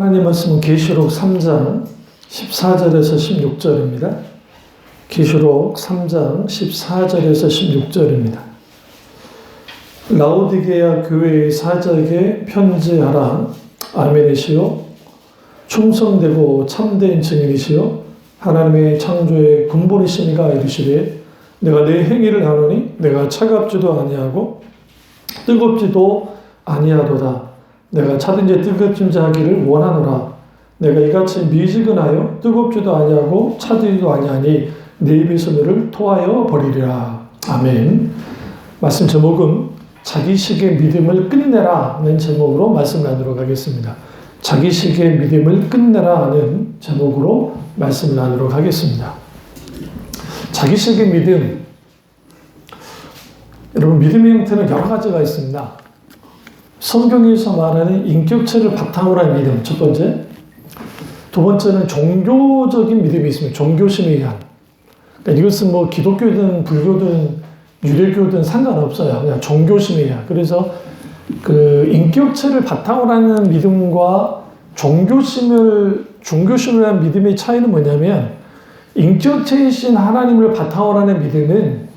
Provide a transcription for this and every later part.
하나님 말씀은 계시록 3장 14절에서 16절입니다. 계시록 3장 14절에서 16절입니다. 라오디게아 교회의 사자에게 편지하라. 아멘이시요 충성되고 참된 증인이시요 하나님의 창조의 근본이시니가 이르시되 내가 내 행위를 아노니 내가 차갑지도 아니하고 뜨겁지도 아니하도다. 내가 차든지 뜨겁든지 하기를 원하노라. 내가 이같이 미지근하여 뜨겁지도 아니하고 차지도 아니하니 내 입에서 너를 토하여 버리리라. 아멘. 말씀 제목은 자기식의 믿음을 끝내라는 제목으로 말씀 나누도록 하겠습니다. 자기식의 믿음을 끝내라는 제목으로 말씀 나누도록 하겠습니다. 자기식의 믿음, 여러분 믿음의 형태는 여러 가지가 있습니다. 성경에서 말하는 인격체를 바탕으로 한 믿음, 첫 번째. 두 번째는 종교적인 믿음이 있습니다. 종교심에 의한. 그러니까 이것은 뭐 기독교든 불교든 유대교든 상관없어요. 그냥 종교심에 의한. 그래서 그 인격체를 바탕으로 하는 믿음과 종교심을 한 믿음의 차이는 뭐냐면, 인격체이신 하나님을 바탕으로 하는 믿음은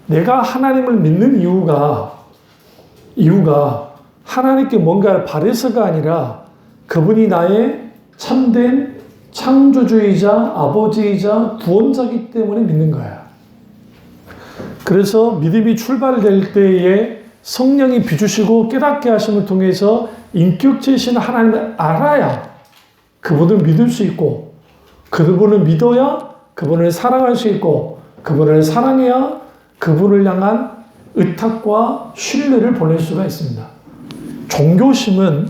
내가 하나님을 믿는 이유가 하나님께 뭔가를 바래서가 아니라 그분이 나의 참된 창조주이자 아버지이자 구원자이기 때문에 믿는 거야. 그래서 믿음이 출발될 때에 성령이 비추시고 깨닫게 하심을 통해서 인격체이신 하나님을 알아야 그분을 믿을 수 있고, 그분을 믿어야 그분을 사랑할 수 있고, 그분을 사랑해야 그분을 향한 의탁과 신뢰를 보낼 수가 있습니다. 종교심은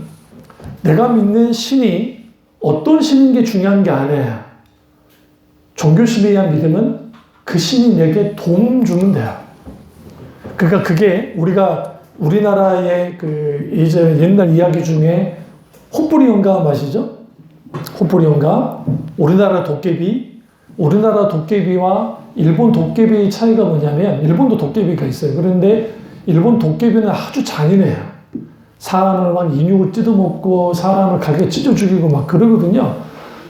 내가 믿는 신이 어떤 신인 게 중요한 게 아니에요. 종교심에 의한 믿음은 그 신이 내게 도움 주면 돼요. 그러니까 그게 우리나라의 이제 옛날 이야기 중에 호뿌리 영감 아시죠? 호뿌리 영감, 우리나라 도깨비와 일본 도깨비의 차이가 뭐냐면, 일본도 도깨비가 있어요. 그런데 일본 도깨비는 아주 잔인해요. 사람을 막 인육을 뜯어먹고 사람을 갈게 찢어 죽이고 막 그러거든요.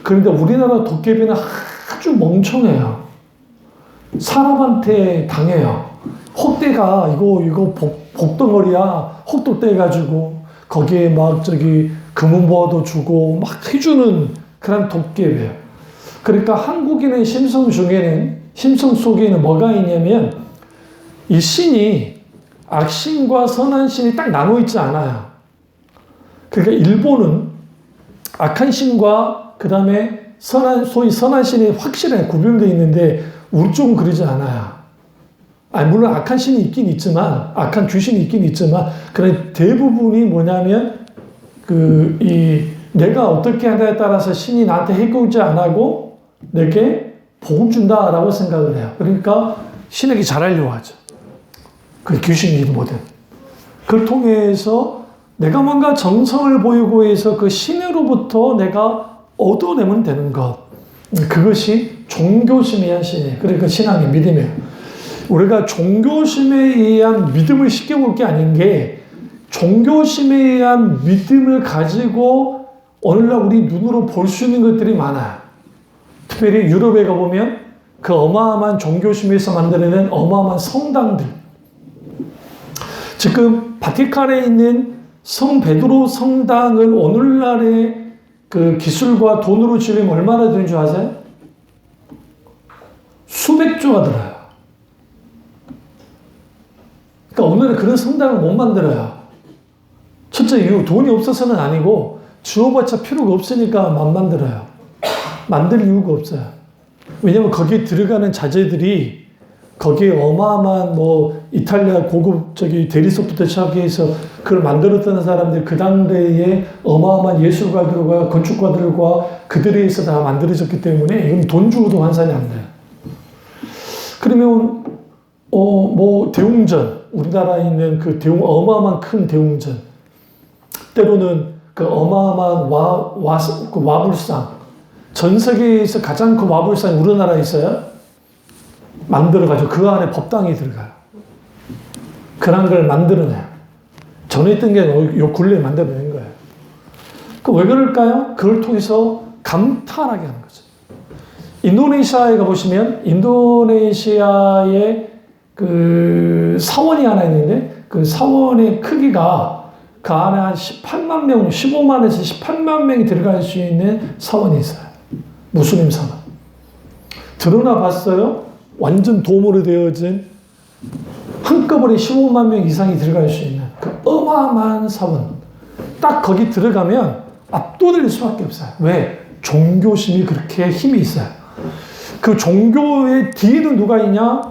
그런데 우리나라 도깨비는 아주 멍청해요. 사람한테 당해요. 혹대가 이거 복덩어리야. 혹도 떼가지고 거기에 막 금은보화도 주고 막 해주는 그런 도깨비예요. 그러니까 한국인의 심성 속에는 뭐가 있냐면, 이 신이 악신과 선한 신이 딱 나눠 있지 않아요. 그러니까 일본은 악한 신과 그 다음에 소위 선한 신이 확실하게 구별되어 있는데, 우리 쪽은 그러지 않아요. 물론 악한 신이 있긴 있지만, 악한 귀신이 있긴 있지만, 그런데 대부분이 뭐냐면, 내가 어떻게 한다에 따라서 신이 나한테 해코지 안 하고 내게 복음 준다라고 생각을 해요. 그러니까 신에게 잘하려고 하죠. 그 귀신이든 뭐든. 그걸 통해서 내가 뭔가 정성을 보이고 해서 그 신으로부터 내가 얻어내면 되는 것. 그것이 종교심에 의한 신이에요. 그러니까 신앙의 믿음이에요. 우리가 종교심에 의한 믿음을 시켜볼 게 아닌 게, 종교심에 의한 믿음을 가지고 오늘날 우리 눈으로 볼 수 있는 것들이 많아요. 특별히 유럽에 가보면 그 어마어마한 종교심에서 만들어낸 어마어마한 성당들. 지금 바티칸에 있는 성 베드로 성당을 오늘날의 그 기술과 돈으로 지으면 얼마나 드는 줄 아세요? 수백조가 들어요. 그러니까 오늘은 그런 성당을 못 만들어요. 첫째 이유, 돈이 없어서는 아니고 주어봤자 필요가 없으니까 안 만들어요. 만들 이유가 없어요. 왜냐면 거기에 들어가는 자재들이, 거기에 어마어마한 이탈리아 고급 대리석부터 시작해서 그걸 만들었던 사람들, 그 당대에 어마어마한 예술가들과 건축가들과 그들에 의해서 다 만들어졌기 때문에 이건 돈 주고도 환산이 안 돼요. 그러면 대웅전, 우리나라에 있는 그 어마어마한 큰 대웅전, 때로는 그 어마어마한 와불상, 전 세계에서 가장 큰 와불상이 우리나라에 있어요. 만들어가지고 그 안에 법당이 들어가요. 그런 걸 만들어내요. 전에 있던 게 요 근래에 만들어낸 거예요. 그 왜 그럴까요? 그걸 통해서 감탄하게 하는 거죠. 인도네시아에 가보시면 인도네시아에 그 사원이 하나 있는데 그 사원의 크기가 그 안에 한 18만 명, 15만에서 18만 명이 들어갈 수 있는 사원이 있어요. 무슬림 사원. 들어나 봤어요? 완전 도모로 되어진 한꺼번에 15만 명 이상이 들어갈 수 있는 그 어마어마한 사원. 딱 거기 들어가면 압도될 수밖에 없어요. 왜? 종교심이 그렇게 힘이 있어요. 그 종교의 뒤에는 누가 있냐?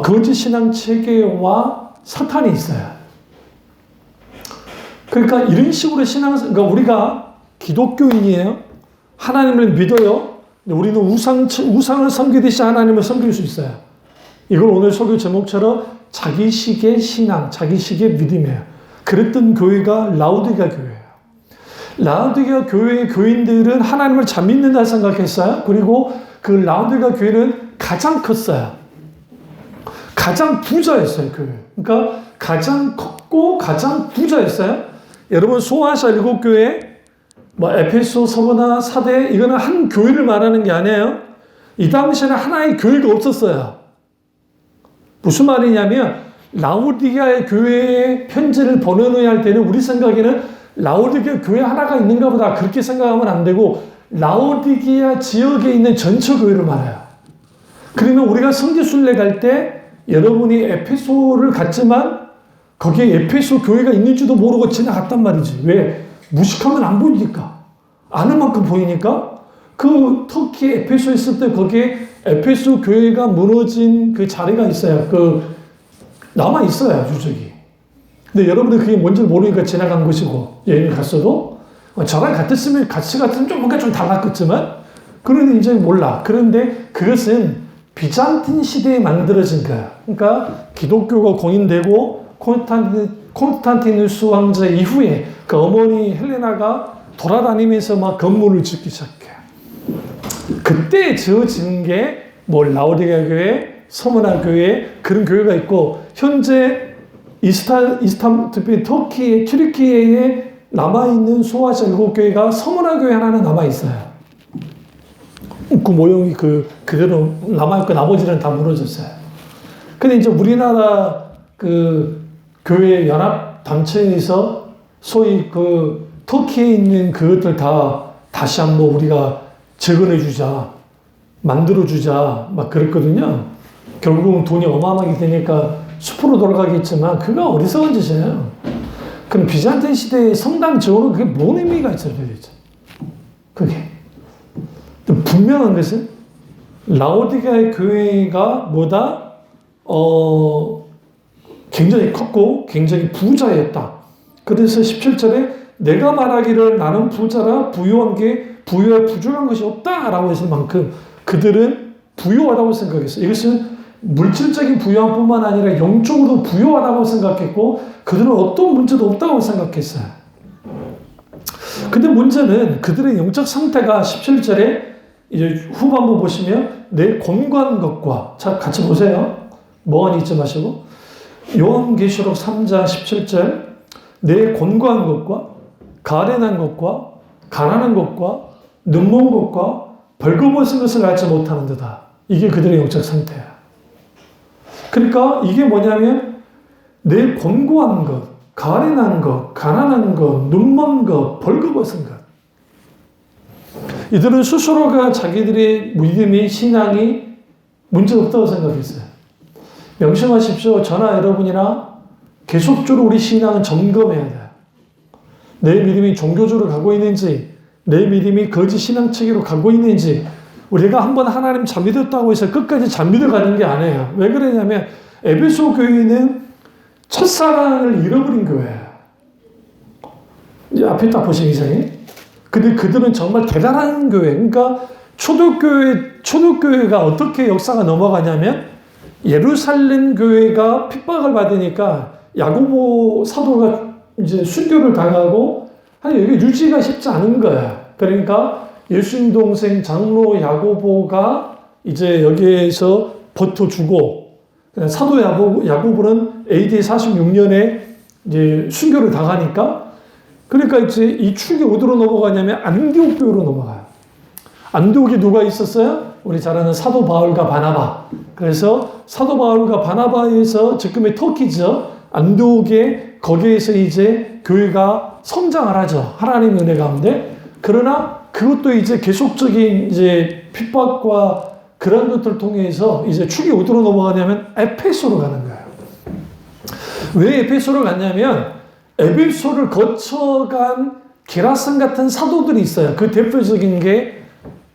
거짓 신앙 체계와 사탄이 있어요. 그러니까 이런 식으로 그러니까 우리가 기독교인이에요. 하나님을 믿어요. 우리는 우상을 섬기듯이 하나님을 섬길 수 있어요. 이걸 오늘 설교 제목처럼 자기식의 신앙, 자기식의 믿음이에요. 그랬던 교회가 라우디게아 교회예요. 라우디게아 교회의 교인들은 하나님을 잘 믿는다 생각했어요. 그리고 그 라우디게아 교회는 가장 컸어요. 가장 부자였어요. 그러니까 가장 컸고 가장 부자였어요. 여러분 소아시아 7교회, 에페소, 서머나, 사대 이거는 한 교회를 말하는 게 아니에요. 이 당시에는 하나의 교회가 없었어요. 무슨 말이냐면 라우디게아 교회의 편지를 보내놓아야 할 때는 우리 생각에는 라우디게아 교회 하나가 있는가 보다 그렇게 생각하면 안 되고 라우디게아 지역에 있는 전체 교회를 말해요. 그러면 우리가 성지순례 갈 때 여러분이 에페소를 갔지만 거기에 에페소 교회가 있는지도 모르고 지나갔단 말이지. 왜? 무식하면 안 보이니까. 아는 만큼 보이니까. 그 터키 에페소에 있을 때 거기에 에페소 교회가 무너진 그 자리가 있어요. 남아 있어요, 유적이. 근데 여러분들 그게 뭔지 모르니까 지나간 것이고, 여행을 갔어도, 저랑 같이 갔으면 좀 뭔가 좀 달랐겠지만, 그런데 이제 몰라. 그런데 그것은 비잔틴 시대에 만들어진 거야. 그러니까 기독교가 공인되고, 콘스탄티누스 왕자 이후에 그 어머니 헬레나가 돌아다니면서 막 건물을 짓기 시작해. 그때 지어진 게 라우디게아 교회, 서머나 교회 그런 교회가 있고 현재 터키의 튀르키예에 남아있는 소아시아 7교회가 서머나 교회 하나는 남아있어요. 그 모형이 그대로 남아있고 나머지는 다 무너졌어요. 근데 이제 우리나라 교회 연합 단체에서 소위 터키에 있는 그것들 다시 한번 우리가 재건해주자, 만들어주자, 막 그랬거든요. 결국은 돈이 어마어마하게 되니까 숲으로 돌아가겠지만, 그거 어리석은 짓이에요. 그럼 비잔틴 시대의 성당 지어놓은 그게 뭔 의미가 있어요, 도대체? 그게. 분명한 것은, 라우디게아 교회가 굉장히 컸고, 굉장히 부자였다. 그래서 17절에 내가 말하기를 나는 부자라 부유한 게 부유에 부족한 것이 없다라고 했을 만큼 그들은 부유하다고 생각했어요. 이것은 물질적인 부유함뿐만 아니라 영적으로 부유하다고 생각했고 그들은 어떤 문제도 없다고 생각했어요. 근데 문제는 그들의 영적 상태가 17절에 이제 후반부 보시면 내 권고한 것과 자 같이 보세요. 멍하니 잊지 마시고 요한계시록 3장 17절 내 권고한 것과 가련한 것과 가난한 것과 눈먼 것과 벌거벗은 것을 알지 못하는 데다. 이게 그들의 영적 상태야. 그러니까 이게 뭐냐면 내 권고한 것, 가련한 것, 가난한 것, 눈먼 것, 벌거벗은 것. 이들은 스스로가 자기들의 믿음이 신앙이 문제없다고 생각했어요. 명심하십시오. 저나 여러분이나 계속적으로 우리 신앙은 점검해야 돼요. 내 믿음이 종교적으로 가고 있는지 내 믿음이 거짓 신앙체계로 가고 있는지 우리가 한번 하나님 잘 믿었다고 해서 끝까지 잘 믿어가는 게 아니에요. 왜 그러냐면 에베소 교회는 첫사랑을 잃어버린 교회예요. 앞에 딱 보시기 이상해. 근데 그들은 정말 대단한 교회. 그러니까 초대교회가 어떻게 역사가 넘어가냐면 예루살렘 교회가 핍박을 받으니까 야고보 사도가 이제 순교를 당하고 이게 유지가 쉽지 않은 거야. 그러니까 예수님 동생 장로 야고보가 이제 여기에서 버텨주고 사도 야고보는 AD 46년에 이제 순교를 당하니까 그러니까 이제 이 축이 어디로 넘어가냐면 안디옥 교회로 넘어가요. 안디옥에 누가 있었어요? 우리 잘 아는 사도 바울과 바나바. 그래서 사도 바울과 바나바에서 지금의 터키죠. 안디옥에 거기에서 이제 교회가 성장을 하죠. 하나님의 은혜 가운데. 그러나 그것도 이제 계속적인 이제 핍박과 그런 것들을 통해서 이제 축이 어디로 넘어가냐면 에페소로 가는 거예요. 왜 에페소로 갔냐면 에베소를 거쳐간 게라선 같은 사도들이 있어요. 그 대표적인 게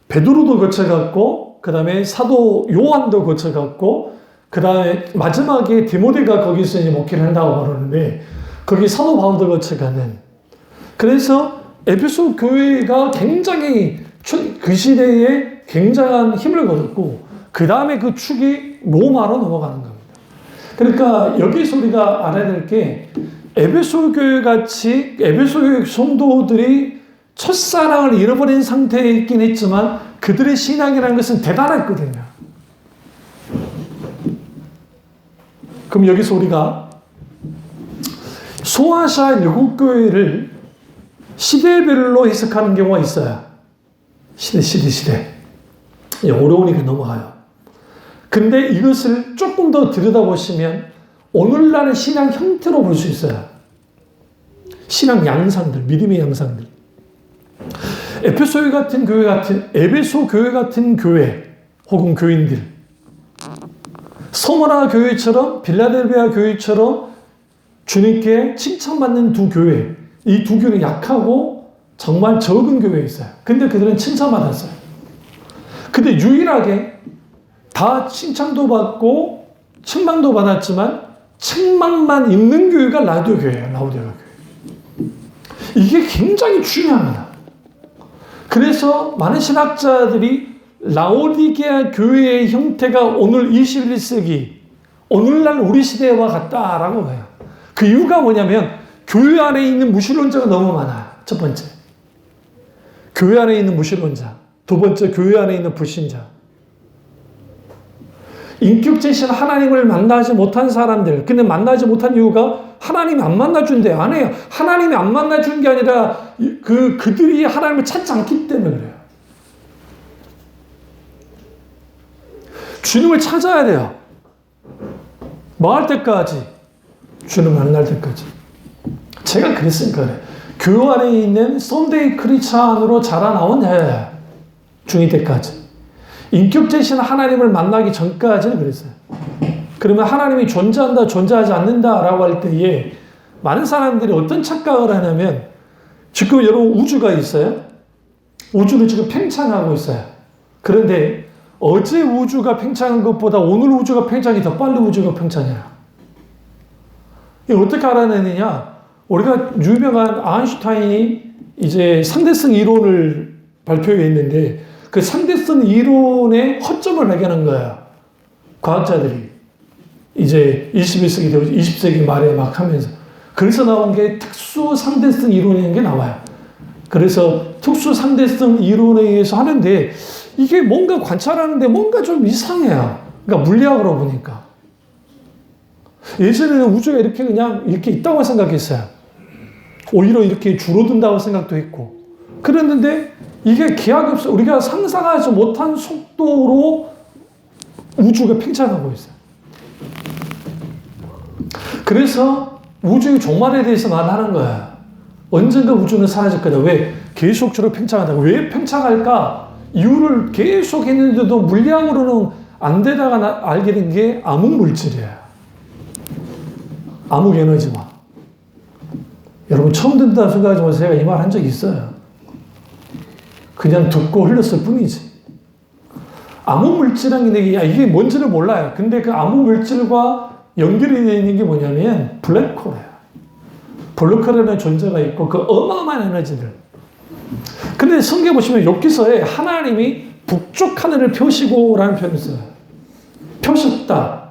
베드로도 거쳐갔고, 그 다음에 사도 요한도 거쳐갔고, 그 다음에 마지막에 디모데가 거기서 이제 목회를 한다고 그러는데, 거기 사도 바울도 거쳐가는. 그래서 에베소 교회가 굉장히 그 시대에 굉장한 힘을 거뒀고, 그 다음에 그 축이 로마로 넘어가는 겁니다. 그러니까 여기서 우리가 알아야 될 게, 에베소 교회 같이 에베소 교회 성도들이 첫사랑을 잃어버린 상태에 있긴 했지만 그들의 신앙이라는 것은 대단했거든요. 그럼 여기서 우리가 소아시아 7교회를 시대별로 해석하는 경우가 있어요. 시대. 어려우니까 넘어가요. 근데 이것을 조금 더 들여다보시면 오늘날의 신앙 형태로 볼 수 있어요. 신앙 양상들, 믿음의 양상들. 에베소 교회 같은 교회 혹은 교인들, 서머나 교회처럼 빌라델비아 교회처럼 주님께 칭찬받는 두 교회, 이 두 교회는 약하고 정말 적은 교회에 있어요. 근데 그들은 칭찬받았어요. 근데 유일하게 다 칭찬도 받고 책망도 받았지만 책망만 있는 교회가 라우디오 교회예요. 라우디오 교회. 이게 굉장히 중요합니다. 그래서 많은 신학자들이 라오디게아 교회의 형태가 오늘 21세기, 오늘날 우리 시대와 같다라고 해요. 그 이유가 뭐냐면 교회 안에 있는 무신론자가 너무 많아요. 첫 번째. 교회 안에 있는 무신론자. 두 번째, 교회 안에 있는 불신자. 인격체신 하나님을 만나지 못한 사람들. 근데 만나지 못한 이유가 하나님이 안 만나준대요. 안 해요. 하나님이 안 만나준 게 아니라 그들이 하나님을 찾지 않기 때문에 그래요. 주님을 찾아야 돼요. 뭐 할 때까지? 주님 만날 때까지. 제가 그랬으니까 그래요. 교회 안에 있는 썬데이 크리스찬으로 자라나온 중2 때까지. 인격체신 하나님을 만나기 전까지는 그랬어요. 그러면 하나님이 존재한다, 존재하지 않는다라고 할 때에 많은 사람들이 어떤 착각을 하냐면 지금 여러분 우주가 있어요. 우주는 지금 팽창하고 있어요. 그런데 어제 우주가 팽창한 것보다 오늘 우주가 팽창이 더 빨리 우주가 팽창해요. 이거 어떻게 알아내느냐? 우리가 유명한 아인슈타인이 이제 상대성 이론을 발표했는데 그 상대성 이론의 허점을 발견한 거예요. 과학자들이. 이제 21세기 되고 20세기 말에 막 하면서. 그래서 나온 게 특수 상대성 이론이라는 게 나와요. 그래서 특수 상대성 이론에 의해서 하는데 이게 뭔가 관찰하는데 뭔가 좀 이상해요. 그러니까 물리학으로 보니까. 예전에는 우주가 이렇게 그냥 이렇게 있다고 생각했어요. 오히려 이렇게 줄어든다고 생각도 했고. 그랬는데 이게 기하급 없어. 우리가 상상하지 못한 속도로 우주가 팽창하고 있어요. 그래서 우주의 종말에 대해서 말하는 거야. 언젠가 우주는 사라질 거다. 왜? 계속적으로 팽창한다. 왜 팽창할까? 이유를 계속 했는데도 물리학으로는 안 되다가 알게 된 게 암흑물질이에요. 암흑에너지와. 여러분 처음 듣는다 생각하지 마세요. 제가 이 말 한 적이 있어요. 그냥 듣고 흘렸을 뿐이지. 암흑물질이라는 게 이게 뭔지를 몰라요. 근데 그 암흑물질과 연결이 되어 있는 게 뭐냐면 블랙홀이에요. 블랙홀이라는 존재가 있고 그 어마어마한 에너지들. 근데 성경 보시면 욥기서에 하나님이 북쪽 하늘을 펴시고라는 표현을 써요. 펴셨다.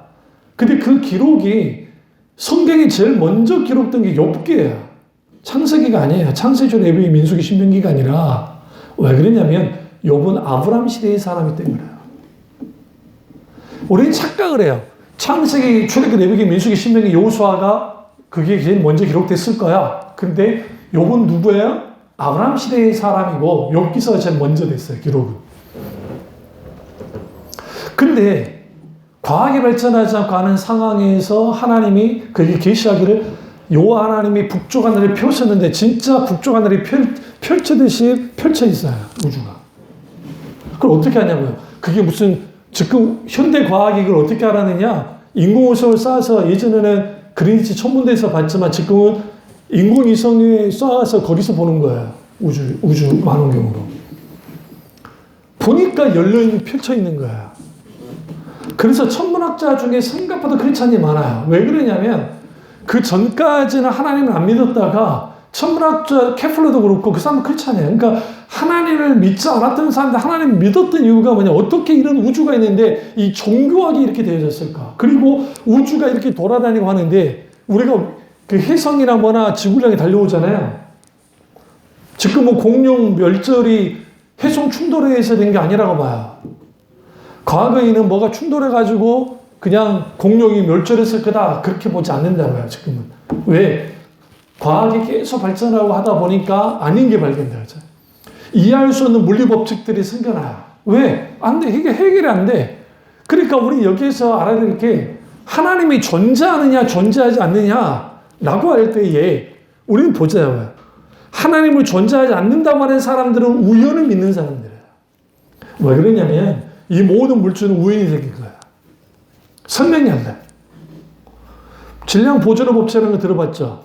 근데 그 기록이 성경에 제일 먼저 기록된 게 욥기예요. 창세기가 아니에요. 창세기, 레위기, 민수기, 신명기가 아니라 왜 그러냐면 욥은 아브라함 시대의 사람이 때문에 그래요. 우리는 착각을 해요. 창세기, 출애굽기, 레위기, 민수기, 신명기, 여호수아가 그게 제일 먼저 기록됐을 거야. 근데 욥은 누구예요? 아브라함 시대의 사람이고 욥기서가 제일 먼저 됐어요, 기록은. 근데 과학이 발전하지 않고 하는 상황에서 하나님이 그게 계시하기를 여호와 하나님이 북쪽 하늘을 펴셨는데 진짜 북쪽 하늘이 펼쳐듯이 펼쳐 있어요, 우주가. 그걸 어떻게 하냐고요? 그게 무슨 지금 현대 과학이 그걸 어떻게 알아내냐? 인공위성을 쏴서 예전에는 그린위치 천문대에서 봤지만 지금은 인공위성에 쏴서 거기서 보는 거예요. 우주 망원경으로. 보니까 열려있는 펼쳐 있는 거예요. 그래서 천문학자 중에 생각보다 크리스찬이 많아요. 왜 그러냐면 그 전까지는 하나님을 안 믿었다가 천문학자 케플러도 그렇고 그 사람은 크리스찬이에요. 그러니까 하나님을 믿지 않았던 사람들 하나님을 믿었던 이유가 뭐냐. 어떻게 이런 우주가 있는데 이 종교학이 이렇게 되어졌을까. 그리고 우주가 이렇게 돌아다니고 하는데 우리가 그 혜성이나 뭐나 지구량이 달려오잖아요. 지금 뭐 공룡 멸절이 해성 충돌에 의해서 된 게 아니라고 봐요. 과거에는 뭐가 충돌해가지고 그냥 공룡이 멸절했을 거다. 그렇게 보지 않는다고요, 지금은. 왜? 과학이 계속 발전하고 하다 보니까 아닌 게 발견되죠. 이해할 수 없는 물리 법칙들이 생겨나요. 왜? 안 돼. 이게 해결이 안 돼. 그러니까 우리 여기에서 알아야 될 게 하나님이 존재하느냐, 존재하지 않느냐라고 할 때에 우리는 보자고요. 하나님을 존재하지 않는다고 하는 사람들은 우연을 믿는 사람들이에요. 왜 그러냐면 이 모든 물질은 우연이 생긴 거야. 설명이 안 돼. 질량 보존의 법칙이라는 거 들어봤죠?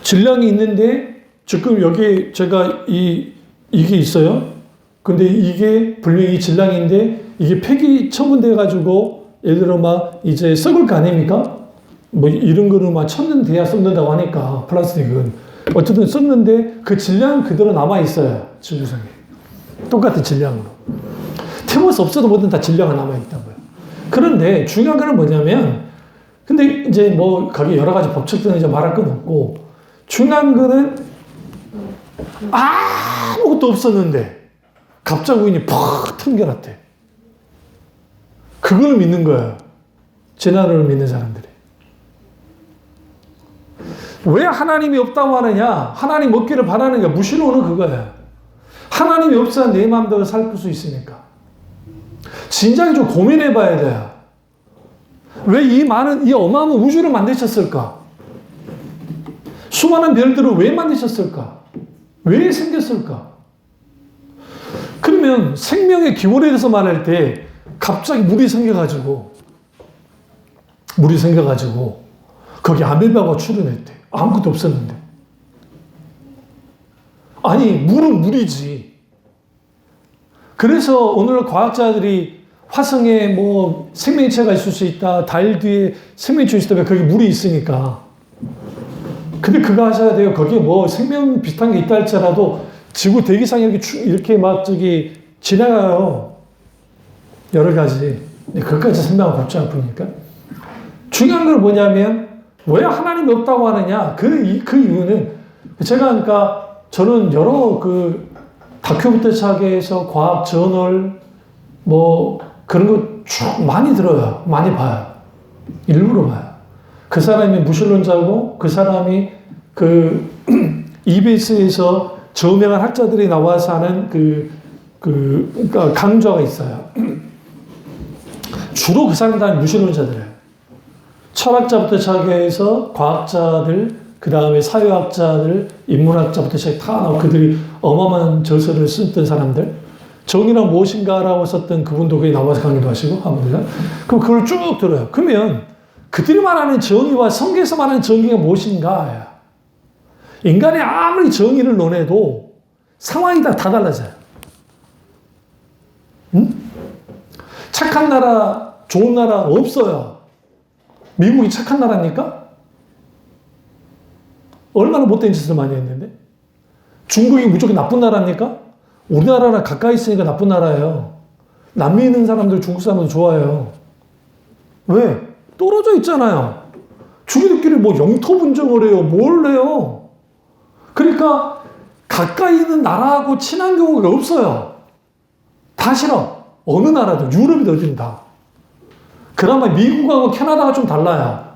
질량이 있는데 지금 여기 제가 이게 있어요. 근데 이게 분명히 질량인데 이게 폐기 처분돼 가지고 예를 들어 막 이제 썩을 거 아닙니까? 뭐 이런 거는 막 천년 돼야 썩는다고 하니까 플라스틱은 어쨌든 썩는데 그 질량은 그대로 남아 있어요. 지구상에 똑같은 질량으로. 태워서 없어도 뭐든 다 질량은 남아 있다고요. 그런데 중요한 거는 뭐냐면 근데 이제 뭐 거기 여러 가지 법칙들은 이제 말할 건 없고 중요한 거는 아무것도 없었는데 갑자기 우연히 팍 튕겨났대. 그걸 믿는 거예요. 재난을 믿는 사람들이. 왜 하나님이 없다고 하느냐? 하나님 없기를 바라는 게 무신론은 그거예요. 하나님이 없어야 내 마음대로 살 수 있으니까. 진작에 좀 고민해 봐야 돼요. 왜 이 어마어마한 우주를 만드셨을까? 수많은 별들을 왜 만드셨을까? 왜 생겼을까? 그러면 생명의 기원에 대해서 말할 때 갑자기 물이 생겨가지고 거기 아메바가 출현했대. 아무것도 없었는데. 아니 물은 물이지. 그래서 오늘 과학자들이 화성에 뭐 생명체가 있을 수 있다. 달 뒤에 생명체 있을 때 거기 물이 있으니까. 근데 그거 하셔야 돼요. 거기에 뭐 생명 비슷한 게 있다 할지라도 지구 대기상에 이렇게 막 저기 지나가요. 여러 가지. 그것까지 생각하고 곱지 않으니까. 중요한 건 뭐냐면 왜 하나님이 없다고 하느냐. 그 이유는 제가 그러니까 저는 여러 그 다큐부터 시작해서 과학 저널 뭐 그런 거 쭉 많이 들어요. 많이 봐요. 일부러 봐요. 그 사람이 무신론자고 그 사람이 그 EBS에서 저명한 학자들이 나와서 하는 그러니까 강좌가 있어요. 주로 그 사람들은 무신론자들이에요. 철학자부터 시작해서 과학자들, 그 다음에 사회학자들, 인문학자부터 시작해 다 나오고 그들이 어마어마한 저서를 썼던 사람들. 정의란 무엇인가라고 썼던 그분도 거기 나와서 강의도 하시고 하거든요. 그럼 그걸 쭉 들어요. 그러면 그들이 말하는 정의와 성경에서 말하는 정의가 무엇인가? 인간이 아무리 정의를 논해도 상황이 다 달라져요. 응? 착한 나라, 좋은 나라 없어요. 미국이 착한 나라입니까? 얼마나 못된 짓을 많이 했는데? 중국이 무조건 나쁜 나라입니까? 우리나라랑 가까이 있으니까 나쁜 나라예요. 남미 있는 사람들 중국 사람들 좋아해요. 왜? 떨어져 있잖아요. 주기들끼리 뭐 영토 분쟁을 해요. 뭘 해요? 그러니까 가까이 있는 나라하고 친한 경우가 없어요. 다 싫어. 어느 나라든 유럽이든 어디든 다. 그나마 미국하고 캐나다가 좀 달라요.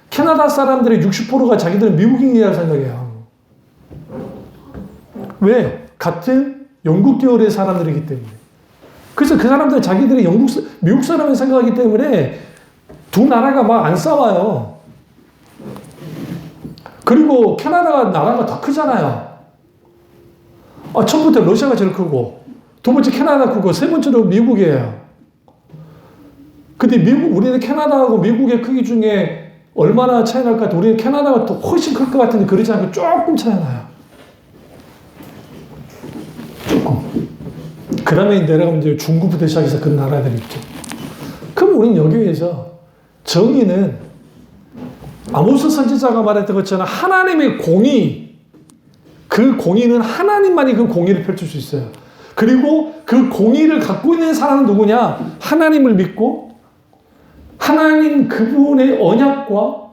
캐나다 사람들의 60%가 자기들은 미국인이라고 생각해요. 왜? 같은 영국 계열의 사람들이기 때문에. 그래서 그 사람들은 자기들이 미국 사람을 생각하기 때문에 두 나라가 막 안 싸워요. 그리고 캐나다가 나라가 더 크잖아요. 처음부터 러시아가 제일 크고, 두 번째 캐나다 크고, 세 번째로 미국이에요. 근데 우리는 캐나다하고 미국의 크기 중에 얼마나 차이 날 것 같아? 우리는 캐나다가 더 훨씬 클 것 같은데 그렇지 않고 조금 차이 나요. 조금. 그 다음에 내려가면 이제 중국부터 시작해서 그 나라들이 있죠. 그럼 우리는 여기에서 정의는 아모스 선지자가 말했던 것처럼 하나님의 공의, 그 공의는 하나님만이 그 공의를 펼칠 수 있어요. 그리고 그 공의를 갖고 있는 사람은 누구냐? 하나님을 믿고 하나님 그분의 언약과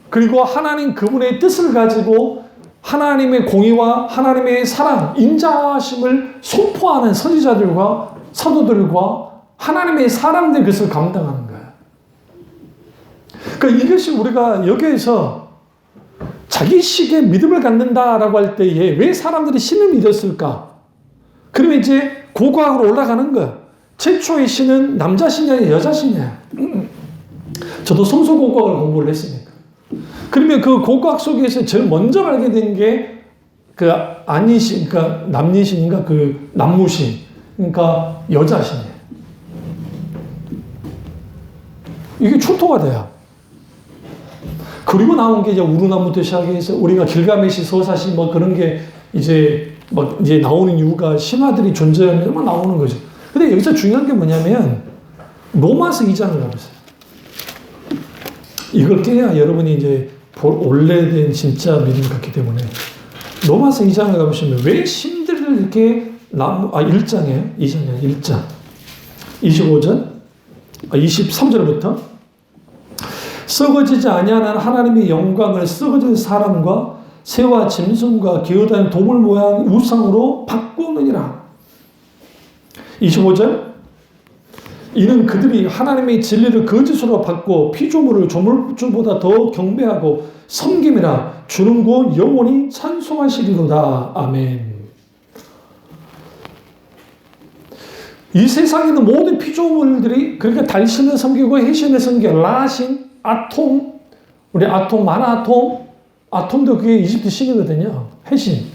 그리고 하나님 그분의 뜻을 가지고 하나님의 공의와 하나님의 사랑, 인자하심을 선포하는 선지자들과 사도들과 하나님의 사람들 그것을 감당하는 거예요. 그러니까 이것이 우리가 여기에서 자기식의 믿음을 갖는다라고 할 때에 왜 사람들이 신을 믿었을까? 그러면 이제 고고학으로 올라가는 거예요. 최초의 신은 남자 신이냐 여자 신이냐. 저도 성서 고고학을 공부를 했으니까. 그러면 그 고고학 속에서 제일 먼저 알게 된 게 그 안이신, 그러니까 남리신인가 그 남무신, 그러니까 여자 신이에요. 이게 출토가 돼요. 그리고 나온 게 이제 우르나무부터 시작해서 우리가 길가메시 서사시 뭐 그런 게 이제 나오는 이유가 신화들이 존재하면 나오는 거죠. 근데 여기서 중요한 게 뭐냐면 로마서 2장을 가보세요. 이걸 깨야 여러분이 이제 오래된 진짜 믿음을 갖기 때문에 로마서 2장을 가보시면 왜 신들을 이렇게 1장이에요? 2장이에요. 1장. 23절부터 썩어지지 아니하는 하나님의 영광을 썩어진 사람과 새와 짐승과 기어다니는 동물 모양 우상으로 바꾸느니라. 25절 이는 그들이 하나님의 진리를 거짓으로 받고 피조물을 조물주보다 더 경배하고 섬김이라 주는 곳 영원히 찬송하시리로다. 아멘. 이 세상에 있는 모든 피조물들이 그러니까 달신을 섬기고 해신을 섬기고 라신, 아톰, 우리 아톰, 마나아톰, 아톰도 그게 이집트 신이거든요. 해신,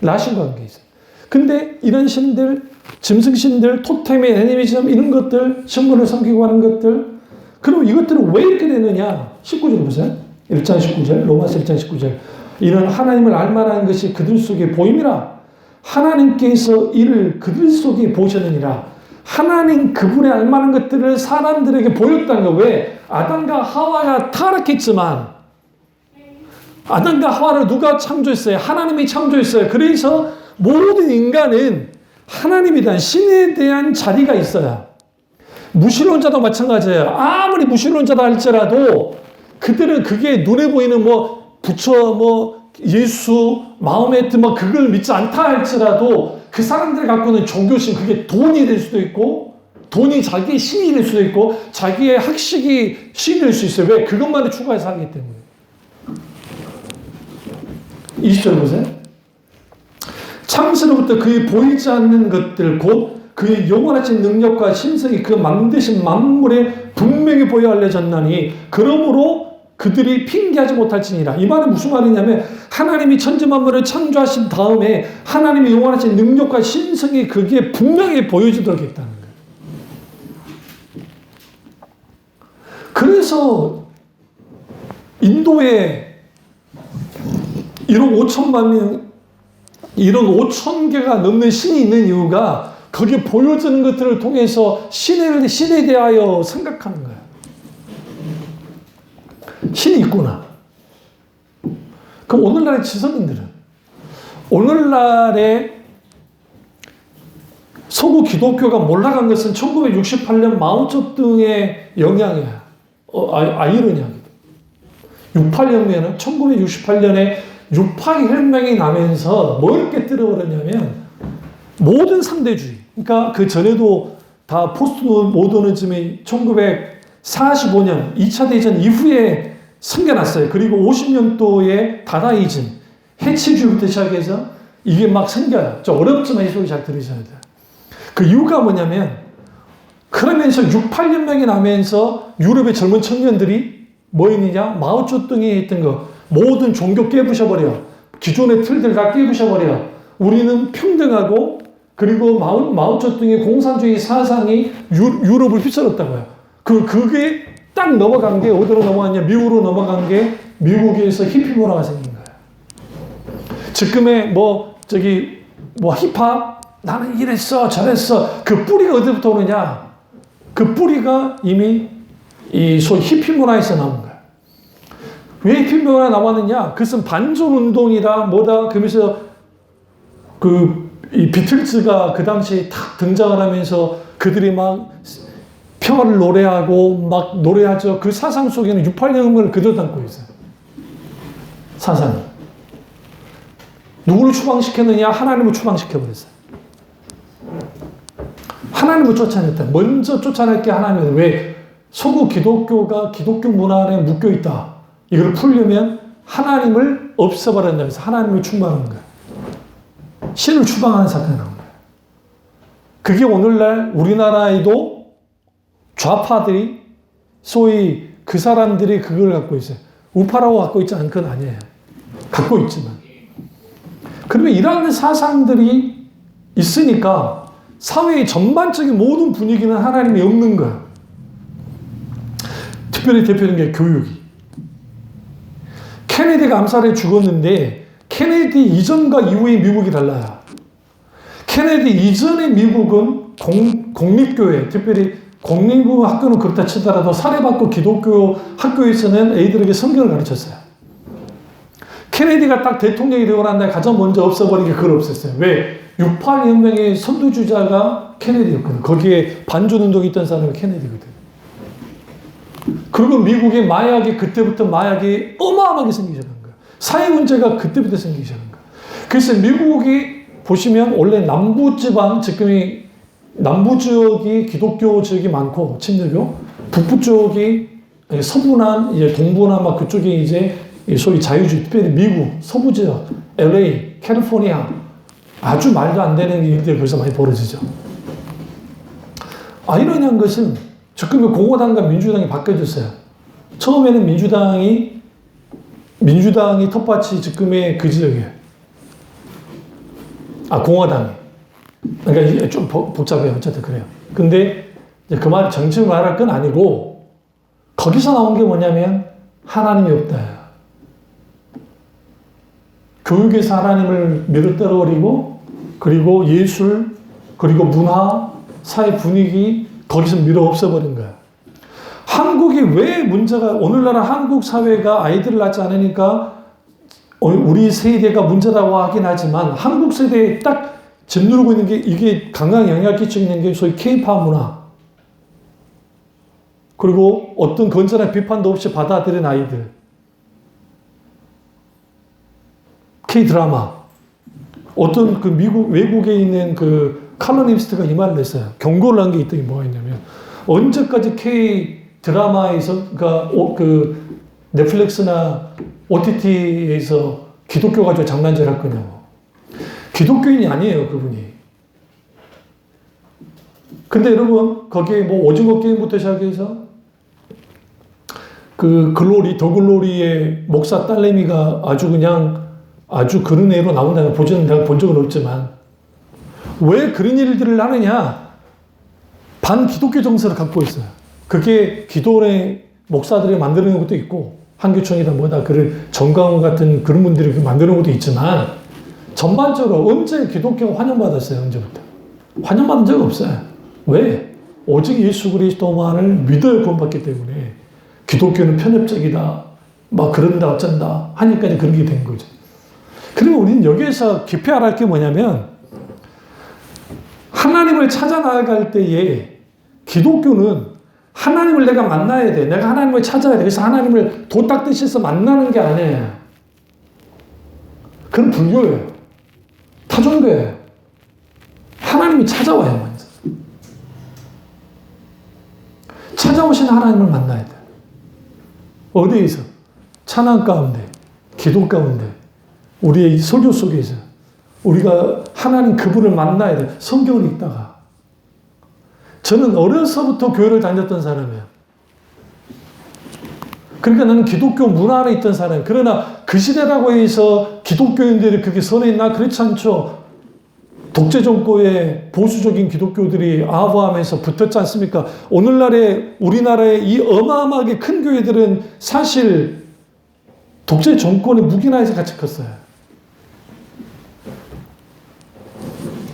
라신과 관계 있어요. 근데 이런 신들, 짐승신들, 토템의 애니메이션 이런 것들, 신물을 섬기고 하는 것들, 그럼 이것들은 왜 이렇게 되느냐? 19절 보세요. 1장 19절, 로마서 1장 19절. 이는 하나님을 알만한 것이 그들 속에 보임이라. 하나님께서 이를 그들 속에 보셨느니라. 하나님 그분의 알만한 것들을 사람들에게 보였다는 거. 왜? 아담과 하와가 타락했지만 아담과 하와를 누가 창조했어요? 하나님이 창조했어요. 그래서 모든 인간은 하나님에 대한 신에 대한 자리가 있어요. 무신론자도 마찬가지예요. 아무리 무신론자다 할지라도 그들은 그게 눈에 보이는 부처 예수 마음에 든 그걸 믿지 않다 할지라도 그 사람들이 갖고 있는 종교심 그게 돈이 될 수도 있고 돈이 자기의 신이 될 수도 있고 자기의 학식이 신이 될 수 있어요. 왜? 그것만을 추구해서 하기 때문에. 20절 보세요. 창세로부터 그의 보이지 않는 것들 곧 그의 영원하신 능력과 신성이 그 만드신 만물에 분명히 보여 알려졌나니 그러므로 그들이 핑계하지 못할지니라. 이 말은 무슨 말이냐면 하나님이 천지 만물을 창조하신 다음에 하나님의 영원하신 능력과 신성이 그게 분명히 보여지도록 했다는 거예요. 그래서 인도에 이런 5천만 명, 이런 5천 개가 넘는 신이 있는 이유가 거기에 보여지는 것들을 통해서 신에 대하여 생각하는 거예요. 신이 있구나. 그럼 오늘날의 지성인들은 오늘날의 서구 기독교가 몰락한 것은 1968년 마오쩌둥의 영향이야. 아이러니하게도. 68년에는 1968년에 6.8 혁명이 나면서 뭘 깨뜨려버렸냐면 모든 상대주의. 그러니까 그 전에도 다 포스트 모더니즘이 1945년 2차 대전 이후에 생겨났어요. 그리고 50년도에 다다이즘, 해치주의부터 시작해서 이게 막 생겨요. 좀 어렵지만 이 소리 잘 들으셔야 돼요. 그 이유가 뭐냐면, 그러면서 6, 8년명이 나면서 유럽의 젊은 청년들이 뭐 있느냐? 마오쩌둥이 했던 거, 모든 종교 깨부셔버려. 기존의 틀들 다 깨부셔버려. 우리는 평등하고, 그리고 마오쩌둥의 공산주의 사상이 유럽을 휩쓸었다고요. 그게 딱 넘어간 게 어디로 넘어갔냐? 미국으로 넘어간 게 미국에서 히피 문화가 생긴 거예요. 지금의 힙합? 나는 이랬어, 저랬어. 그 뿌리가 어디부터 오느냐? 그 뿌리가 이미 이 소위 히피 문화에서 나온 거예요. 왜 히피 문화가 나왔느냐? 그것은 반전 운동이다, 뭐다, 그러면서 이 비틀즈가 그 당시에 탁 등장을 하면서 그들이 막 평화를 노래하고 막 노래하죠. 그 사상 속에는 6.8혁명을 그대로 담고 있어요. 사상이. 누구를 추방시켰느냐? 하나님을 추방시켜버렸어요. 하나님을 쫓아냈다. 먼저 쫓아낼 게 하나님이에요. 왜? 서구 기독교가 기독교 문화 안에 묶여있다. 이걸 풀려면 하나님을 없애버린다면서 하나님을 충만하는 거예요. 신을 추방하는 사건이 나온 거예요. 그게 오늘날 우리나라에도 좌파들이 소위 그 사람들이 그걸 갖고 있어요. 우파라고 갖고 있지 않은 건 아니에요. 갖고 있지만. 그러면 이러한 사상들이 있으니까 사회의 전반적인 모든 분위기는 하나님이 없는 거예요. 특별히 대표적인 게 교육이. 케네디가 암살해 죽었는데 케네디 이전과 이후의 미국이 달라요. 케네디 이전의 미국은 공립교회, 특별히 공립부 학교는 그렇다 치더라도 사례받고 기독교 학교에서는 애들에게 성경을 가르쳤어요. 케네디가 딱 대통령이 되고 난 다음에 가장 먼저 없애버린 게 그걸 없앴어요. 왜? 6.8혁명의 선두주자가 케네디였거든. 거기에 반전운동이 있던 사람이 케네디거든. 그리고 미국의 마약이 그때부터 마약이 어마어마하게 생기기 시작한 거예요. 사회 문제가 그때부터 생기기 시작한 거예요. 그래서 미국이 보시면 원래 남부지방, 지금이 남부 지역이 기독교 지역이 많고 침례교, 북부 쪽이 서부나 이제 동부나 막 그쪽이 이제 소위 자유주의, 특별히 미국 서부 지역, LA, 캘리포니아 아주 말도 안 되는 일들이 벌써 많이 벌어지죠. 아이러니한 것은 지금 공화당과 민주당이 바뀌어졌어요. 처음에는 민주당이 텃밭이 지금의 그 지역이에요. 공화당이. 그러니까 이게 좀 복잡해요. 어쨌든 그래요. 근데 그 말 정치를 말할 건 아니고 거기서 나온 게 뭐냐면 하나님이 없다. 교육에서 하나님을 밀어떨어버리고 그리고 예술 그리고 문화 사회 분위기 거기서 밀어 없애버린 거야. 한국이 왜 문제가 오늘날 한국 사회가 아이들을 낳지 않으니까 우리 세대가 문제라고 하긴 하지만 한국 세대에 딱 짓누르고 있는 게 이게 강한 영향을 끼치고 있는 게 소위 K-팝 문화 그리고 어떤 건전한 비판도 없이 받아들인 아이들 K-드라마 어떤 그 미국 외국에 있는 그 칼럼니스트가 이 말을 했어요. 경고를 한 게 있더니 뭐가 있냐면 언제까지 K-드라마에서 그러니까 그 넷플릭스나 OTT에서 기독교 가지고 장난질 할 거냐고. 기독교인이 아니에요, 그분이. 근데 여러분, 거기에 뭐 오징어 게임부터 시작해서 그 더 글로리의 목사 딸내미가 아주 그런 애로 나온다는 보지는 내가 본 적은 없지만 왜 그런 일들을 하느냐? 반기독교 정서를 갖고 있어요. 그게 기도원의 목사들이 만드는 것도 있고 한교총이다 뭐다 그런 정강훈 같은 그런 분들이 만드는 것도 있지만 전반적으로 언제 기독교가 환영받았어요? 언제부터? 환영받은 적 없어요. 왜? 오직 예수 그리스도만을 믿어야 구원받기 때문에 기독교는 편협적이다 막 그런다 어쩐다 하니까 그런 게 된 거죠. 그러면 우리는 여기에서 깊이 알아야 할 게 뭐냐면 하나님을 찾아 나아갈 때에 기독교는 하나님을 내가 만나야 돼. 내가 하나님을 찾아야 돼. 그래서 하나님을 도딱듯이 해서 만나는 게 아니에요. 그건 불교예요. 타종교예요. 하나님이 찾아와요, 먼저. 찾아오신 하나님을 만나야 돼. 어디에서? 찬양 가운데, 기도 가운데, 우리의 설교 속에서, 우리가 하나님 그분을 만나야 돼. 성경을 읽다가. 저는 어려서부터 교회를 다녔던 사람이에요. 그러니까 나는 기독교 문화 안에 있던 사람이에요. 그러나 그 시대라고 해서 기독교인들이 그렇게 선했나? 그렇지 않죠. 독재 정권의 보수적인 기독교들이 아부함에서 붙었지 않습니까? 오늘날의 우리나라의 이 어마어마하게 큰 교회들은 사실 독재 정권의 무기나에서 같이 컸어요.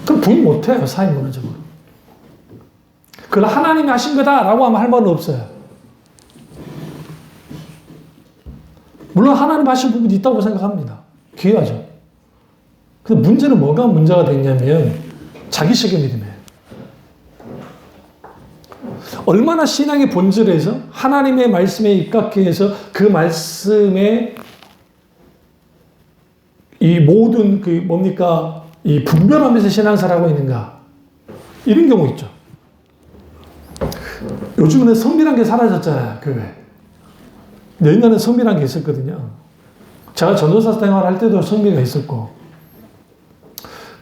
그럼 부인 못해요, 사회 문화적으로. 그걸 하나님이 하신 거다라고 하면 할 말은 없어요. 물론 하나님 하신 부분이 있다고 생각합니다. 귀하죠. 근데 문제는 뭐가 문제가 됐냐면 자기식의 믿음이에요. 얼마나 신앙의 본질에서 하나님의 말씀에 입각해 해서 그 말씀에 이 모든 그 뭡니까? 이 분별하면서 신앙생활하고 있는가? 이런 경우 있죠. 요즘에는 성밀한 게 사라졌잖아요, 교회. 옛날에는 성밀한 게 있었거든요. 제가 전도사 생활할 때도 성미가 있었고.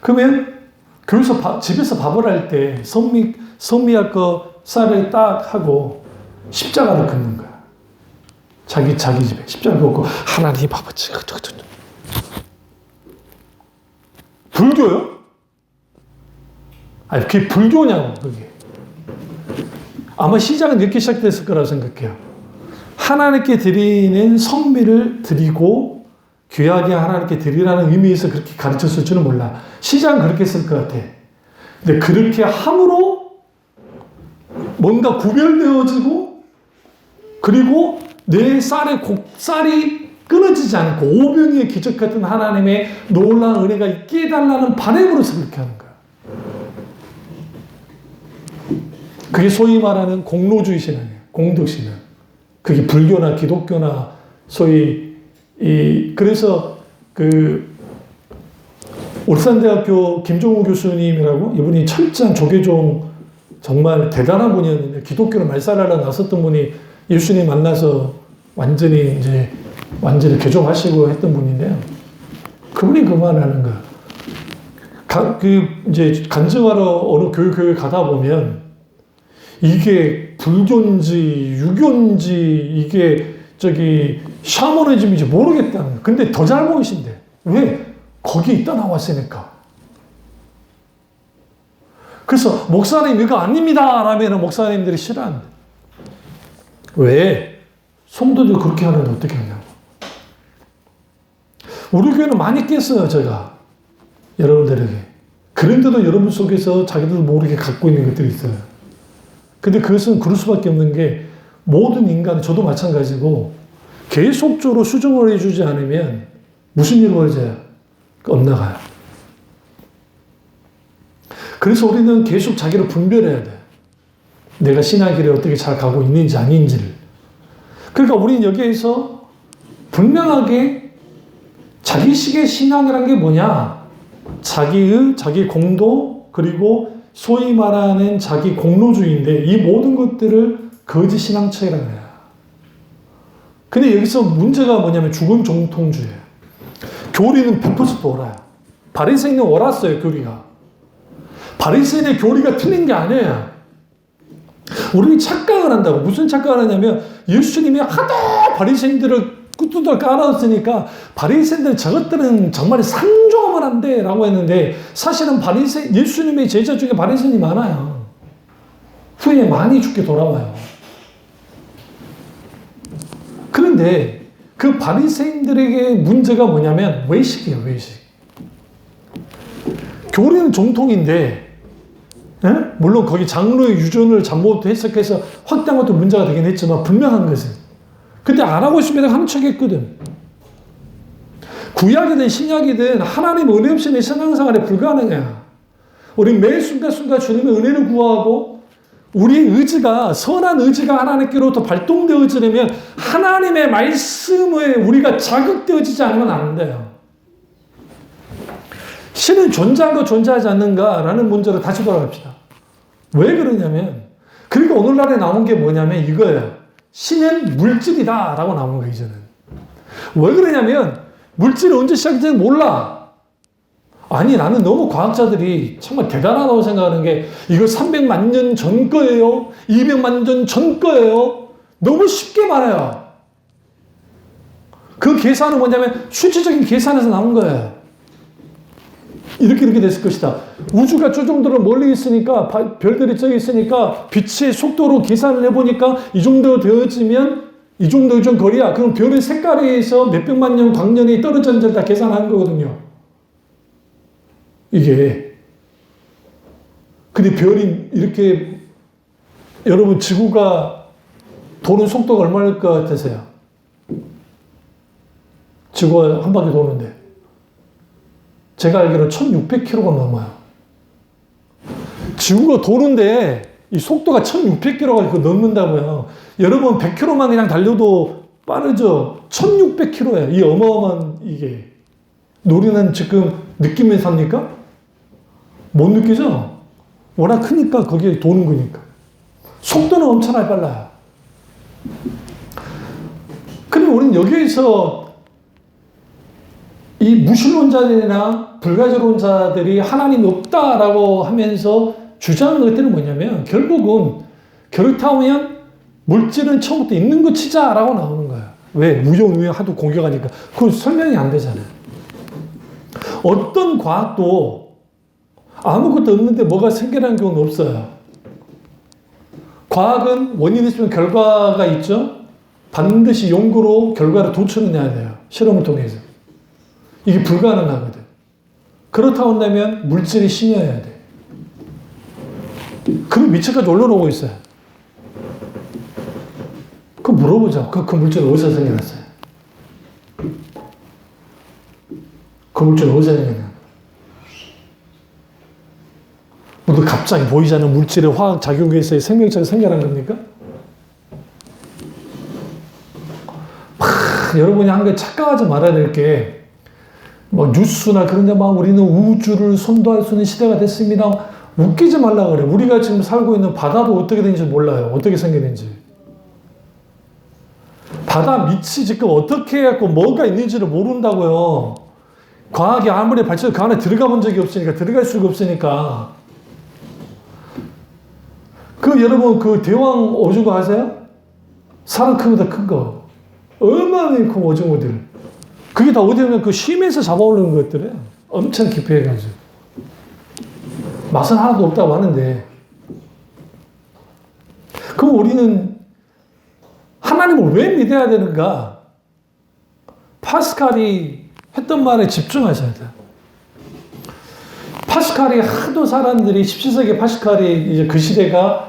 그러면 교회에서 집에서 밥을 할 때 성미할 거 쌀을 딱 하고 십자가를 긋는 거야. 자기 집에 십자가 긋고 하나님 아버지. 불교요? 아니, 그게 불교냐고, 그게. 아마 시작은 이렇게 시작됐을 거라고 생각해요. 하나님께 드리는 성미를 드리고 귀하게 하나님께 드리라는 의미에서 그렇게 가르쳤을 줄은 몰라. 시작은 그렇게 했을 것 같아. 근데 그렇게 함으로 뭔가 구별되어지고 그리고 내 쌀이 끊어지지 않고 오병이의 기적 같은 하나님의 놀라운 은혜가 있게 해달라는 바람으로서 그렇게 하는 거야. 그게 소위 말하는 공로주의 신앙이에요. 공덕신앙. 그게 불교나 기독교나 소위 그래서 울산대학교 김종우 교수님이라고 이분이 철저한 조계종 정말 대단한 분이었는데 기독교를 말살하러 나섰던 분이 예수님 만나서 완전히 개종하시고 했던 분인데요. 그분이 그 말을 하는 거야. 이제 간증하러 어느 교회 가다 보면 이게 불교인지 유교인지 이게 샤머니즘인지 모르겠다는 거야. 근데 더 잘 보이신대. 왜? 거기 있다 나왔으니까. 그래서 목사님 이거 아닙니다 라면 목사님들이 싫어한대. 왜? 성도들이 그렇게 하는데 어떻게 하냐고. 우리 교회는 많이 깼어요, 제가. 여러분들에게. 그런데도 여러분 속에서 자기들도 모르게 갖고 있는 것들이 있어요. 근데 그것은 그럴 수밖에 없는 게 모든 인간, 저도 마찬가지고 계속적으로 수정을 해주지 않으면 무슨 일이 벌어져요? 엇나가요. 그래서 우리는 계속 자기를 분별해야 돼. 내가 신앙길에 어떻게 잘 가고 있는지 아닌지를. 그러니까 우리는 여기에서 분명하게 자기식의 신앙이라는 게 뭐냐? 자기 공도 그리고 소위 말하는 자기 공로주의인데 이 모든 것들을 거짓 신앙처이라고 해요. 근데 여기서 문제가 뭐냐면 죽은 정통주의예요. 교리는 100% 옳아요. 바리새인은 옳았어요, 교리가. 바리새인의 교리가 틀린 게 아니에요. 우리는 착각을 한다고. 무슨 착각을 하냐면 예수님이 하도 바리새인들을 뚜들 깔아놨으니까 바리새인들 저것들은 정말 상종하면 안 돼 라고 했는데 사실은 예수님의 제자 중에 바리새인이 많아요. 후에 많이 죽게 돌아와요. 그런데 그 바리새인들에게 문제가 뭐냐면 외식이에요, 외식. 교리는 정통인데 물론 거기 장로의 유전을 잘못 해석해서 확대한 것도 문제가 되긴 했지만 분명한 것은 근데 안 하고 있으면 함척했거든. 구약이든 신약이든 하나님 은혜 없이 내 신앙생활에 불가능해요. 우리 매 순간순간 주님의 은혜를 구하고 우리의 의지가 선한 의지가 하나님께로부터 발동되어지려면 하나님의 말씀에 우리가 자극되어지지 않으면 안 돼요. 신은 존재한가 존재하지 않는가라는 문제로 다시 돌아갑시다. 왜 그러냐면 그러니까 오늘날에 나온 게 뭐냐면 이거예요. 신은 물질이다 라고 나오는 거예요, 이제는. 왜 그러냐면 물질이 언제 시작된지 몰라. 아니, 나는 너무 과학자들이 정말 대단하다고 생각하는 게 이거 300만 년 전 거예요? 200만 년 전 거예요? 너무 쉽게 말해요. 그 계산은 뭐냐면 수치적인 계산에서 나온 거예요. 이렇게 됐을 것이다. 우주가 저 정도로 멀리 있으니까, 별들이 저기 있으니까 빛의 속도로 계산을 해보니까 이 정도 되어지면 이 정도 거리야. 그럼 별의 색깔에 의해서 몇백만 년 광년이 떨어졌는지 다 계산한 거거든요. 이게. 근데 별이 이렇게, 여러분 지구가 도는 속도가 얼마일 것 같으세요? 지구가 한 바퀴 도는데. 제가 알기로는 1600km가 넘어요. 지구가 도는데 이 속도가 1600km가 넘는다고요. 여러분 100km만 그냥 달려도 빠르죠. 1600km예요. 이 어마어마한 이게. 우리는 지금 느끼면서 삽니까? 못 느끼죠? 워낙 크니까 거기에 도는 거니까. 속도는 엄청나게 빨라요. 그럼 우리는 여기에서 이 무신론자들이나 불가지론자들이 하나님이 없다라고 하면서 주장하는 것들은 뭐냐면 결국은 그렇다면 물질은 처음부터 있는 거 치자라고 나오는 거예요. 왜? 무용우영 하도 공격하니까. 그건 설명이 안 되잖아요. 어떤 과학도 아무것도 없는데 뭐가 생겨나는 경우는 없어요. 과학은 원인이 있으면 결과가 있죠. 반드시 연구로 결과를 도출해내야 돼요. 실험을 통해서. 이게 불가능하거든. 그렇다고 한다면 물질이 신이어야 돼. 그럼 미처까지 올라오고 있어요. 그럼 물어보자. 그 물질은 어디서 생겨났어요? 그 물질은 어디서 생겨났어요? 모두 갑자기 보이지 않는 물질의 화학 작용에 의해서 생명체가 생겨난 겁니까? 여러분이 한 게 착각하지 말아야 될 게, 뭐 뉴스나 그런 데 막 우리는 우주를 선도할 수 있는 시대가 됐습니다. 웃기지 말라 그래. 우리가 지금 살고 있는 바다도 어떻게 되는지 몰라요. 어떻게 생겼는지. 바다 밑이 지금 어떻게 해갖고 뭐가 있는지를 모른다고요. 과학이 아무리 발전, 그 안에 들어가 본 적이 없으니까, 들어갈 수가 없으니까. 그 여러분 그 대왕 오징어 아세요? 사람 크기보다 큰 거. 얼마나 큰 오징어들. 그게 다 어디 보면 그 심에서 잡아오는 것들이에요. 엄청 깊이 해가지고. 맛은 하나도 없다고 하는데. 그럼 우리는 하나님을 왜 믿어야 되는가? 파스칼이 했던 말에 집중하셔야 돼요. 파스칼이 하도 사람들이 17세기 파스칼이 이제 그 시대가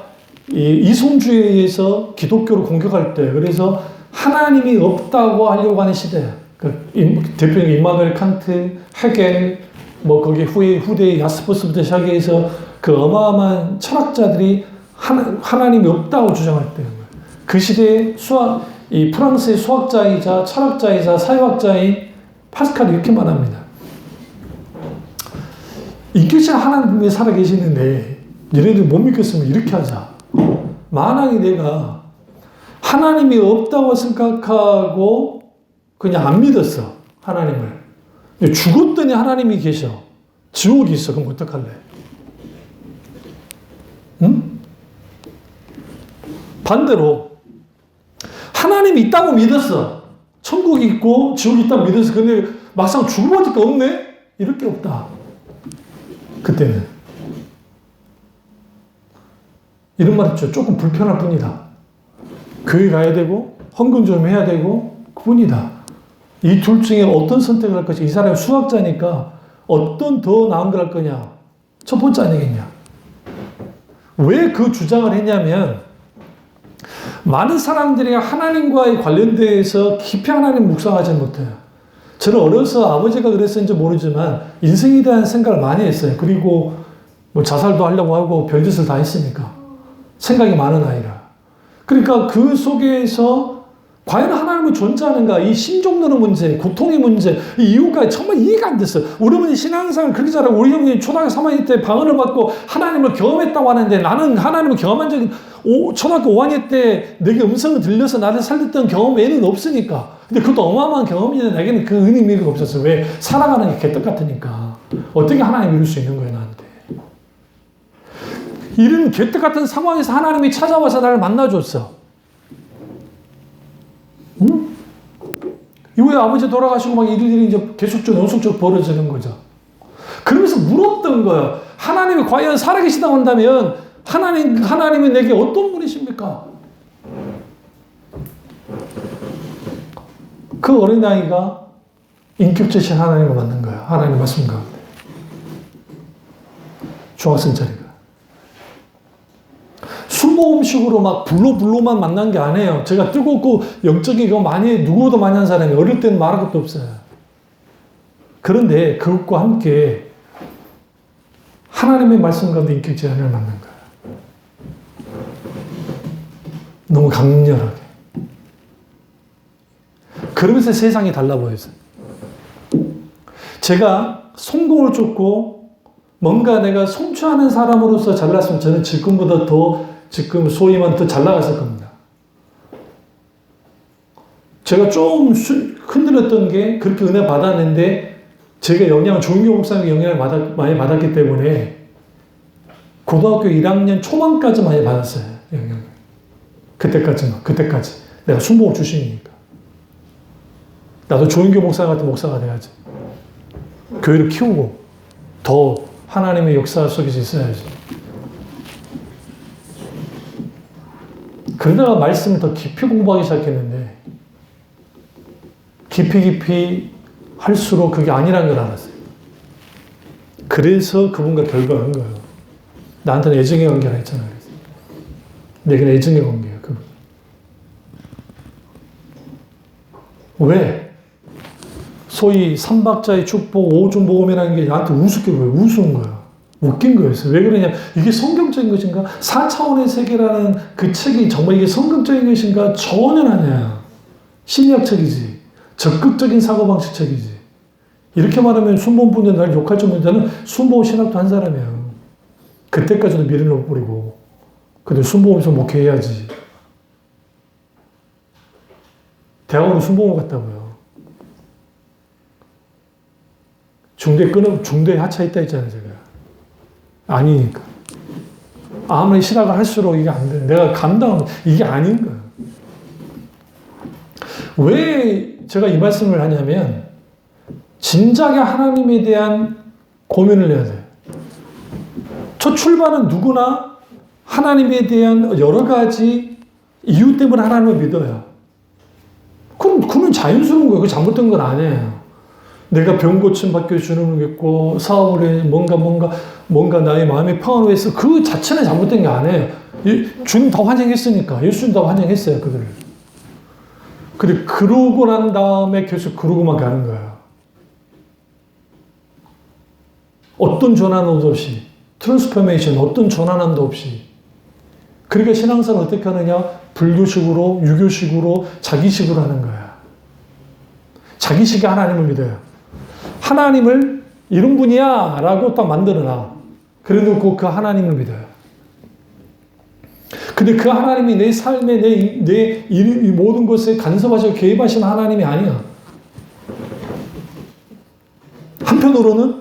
이성주의에 의해서 기독교를 공격할 때, 그래서 하나님이 없다고 하려고 하는 시대야. 그 대표적인 임마누엘 칸트, 헤겔, 뭐 거기 후대 야스퍼스부터 시작해서 그 어마어마한 철학자들이 하나님이 없다고 주장할 때, 그 시대의 이 프랑스의 수학자이자 철학자이자 사회학자인 파스칼이 이렇게 말합니다. 인격체는 하나님이 살아계시는데 얘네들 못 믿겠으면 이렇게 하자. 만약에 내가 하나님이 없다고 생각하고 그냥 안 믿었어. 하나님을. 죽었더니 하나님이 계셔. 지옥이 있어. 그럼 어떡할래? 응? 반대로 하나님이 있다고 믿었어. 천국이 있고 지옥이 있다고 믿었어. 근데 막상 죽어보니까 없네? 이럴 게 없다. 그때는. 이런 말 있죠. 조금 불편할 뿐이다. 교회 가야 되고 헌금 좀 해야 되고 그뿐이다. 이 둘 중에 어떤 선택을 할 것이, 이 사람이 수학자니까 어떤 더 나은 걸 할 거냐? 첫 번째 아니겠냐? 왜 그 주장을 했냐면 많은 사람들이 하나님과의 관련돼서 깊이 하나님 묵상하지 못해요. 저는 어려서 아버지가 그랬는지 모르지만 인생에 대한 생각을 많이 했어요. 그리고 뭐 자살도 하려고 하고 별짓을 다 했으니까. 생각이 많은 아이라. 그러니까 그 속에서 과연 하나님은 존재하는가? 이 신종론의 문제, 고통의 문제, 이 이유가 정말 이해가 안 됐어요. 우리 어머니 신앙생활 그렇게 잘하고 우리 형님 초등학교 3학년 때 방언을 받고 하나님을 경험했다고 하는데 나는 하나님을 경험한 적이 초등학교 5학년 때 내게 음성을 들려서 나를 살렸던 경험 외에는 없으니까. 근데 그것도 어마어마한 경험인데 내게는 그 의미가 없었어요. 왜? 살아가는 게 개떡 같으니까. 어떻게 하나님 이룰 수 있는 거예요, 나한테? 이런 개떡 같은 상황에서 하나님이 찾아와서 나를 만나줬어. 응? 이후에 아버지 돌아가시고 막 일일이 이제 계속적으로 연속적으로 벌어지는 거죠. 그러면서 물었던 거예요. 하나님이 과연 살아계시다고 한다면 하나님이 내게 어떤 분이십니까? 그 어린아이가 인격체신 하나님을 만난 거예요. 하나님 말씀 가운데. 중학생짜리가. 순모음식으로 막 불로만 만난 게 아니에요. 제가 뜨겁고 영적인 거 많이, 누구보다 많이 한 사람이 어릴 때는 말할 것도 없어요. 그런데 그것과 함께 하나님의 말씀 가운데 인격체 하나님을 만난 거예요. 너무 강렬하게. 그러면서 세상이 달라 보였어요. 제가 성공을 쫓고 뭔가 내가 성취하는 사람으로서 잘났으면 저는 지금보다 지금 소위 말하면 더 잘 나갔을 겁니다. 제가 좀 흔들렸던 게 그렇게 은혜 받았는데 제가 조은교 목사님의 영향을 많이 받았기 때문에 고등학교 1학년 초반까지 많이 받았어요. 영향을. 그때까지. 내가 순복음 출신이니까. 나도 조은교 목사 같은 목사가 돼야지. 교회를 키우고 더 하나님의 역사 속에서 있어야지. 그러다가 말씀을 더 깊이 공부하기 시작했는데 깊이 할수록 그게 아니라는 걸 알았어요. 그래서 그분과 결별한 거예요. 나한테는 애정의 관계라 했잖아요. 내게는 애정의 관계예요. 그분. 왜? 소위 삼박자의 축복, 오중복음이라는 게 나한테 우습게 보여요. 우스운 거예요. 웃긴 거였어요. 왜 그러냐? 이게 성경적인 것인가? 4차원의 세계라는 그 책이 정말 이게 성경적인 것인가? 전혀 아니야. 심리학책이지. 적극적인 사고방식 책이지. 이렇게 말하면 순복음분들 날 욕할 정도인데 나는 순복음 신학도 한 사람이에요. 그때까지도 미련을 못 버리고. 근데 순복음에서 목회해야지. 대학원은 순복음 갔다고요. 중대 하차했다 했잖아요, 제가. 아니니까. 아무리 신학을 할수록 이게 안 돼. 내가 이게 아닌 거야. 왜 제가 이 말씀을 하냐면, 진작에 하나님에 대한 고민을 해야 돼요. 첫 출발은 누구나 하나님에 대한 여러 가지 이유 때문에 하나님을 믿어요. 그러면 자연스러운 거예요. 그 잘못된 건 아니에요. 내가 병 고침 받게 주는 거겠고, 사업을 해, 뭔가 나의 마음이 평안해서 그 자체는 잘못된 게 아니에요. 주님 다 환영했으니까. 예수님 다 환영했어요, 그들을. 근데 그러고 난 다음에 계속 그러고만 가는 거예요. 어떤 전환도 없이, 트랜스포메이션, 어떤 전환함도 없이. 그러니까 신앙생활 어떻게 하느냐? 불교식으로, 유교식으로, 자기식으로 하는 거야. 자기식이 하나님을 믿어요. 하나님을 이런 분이야 라고 딱 만들어놔. 그래 놓고 그 하나님을 믿어요. 근데 그 하나님이 내 삶에 내 모든 것에 간섭하시고 개입하시는 하나님이 아니야. 한편으로는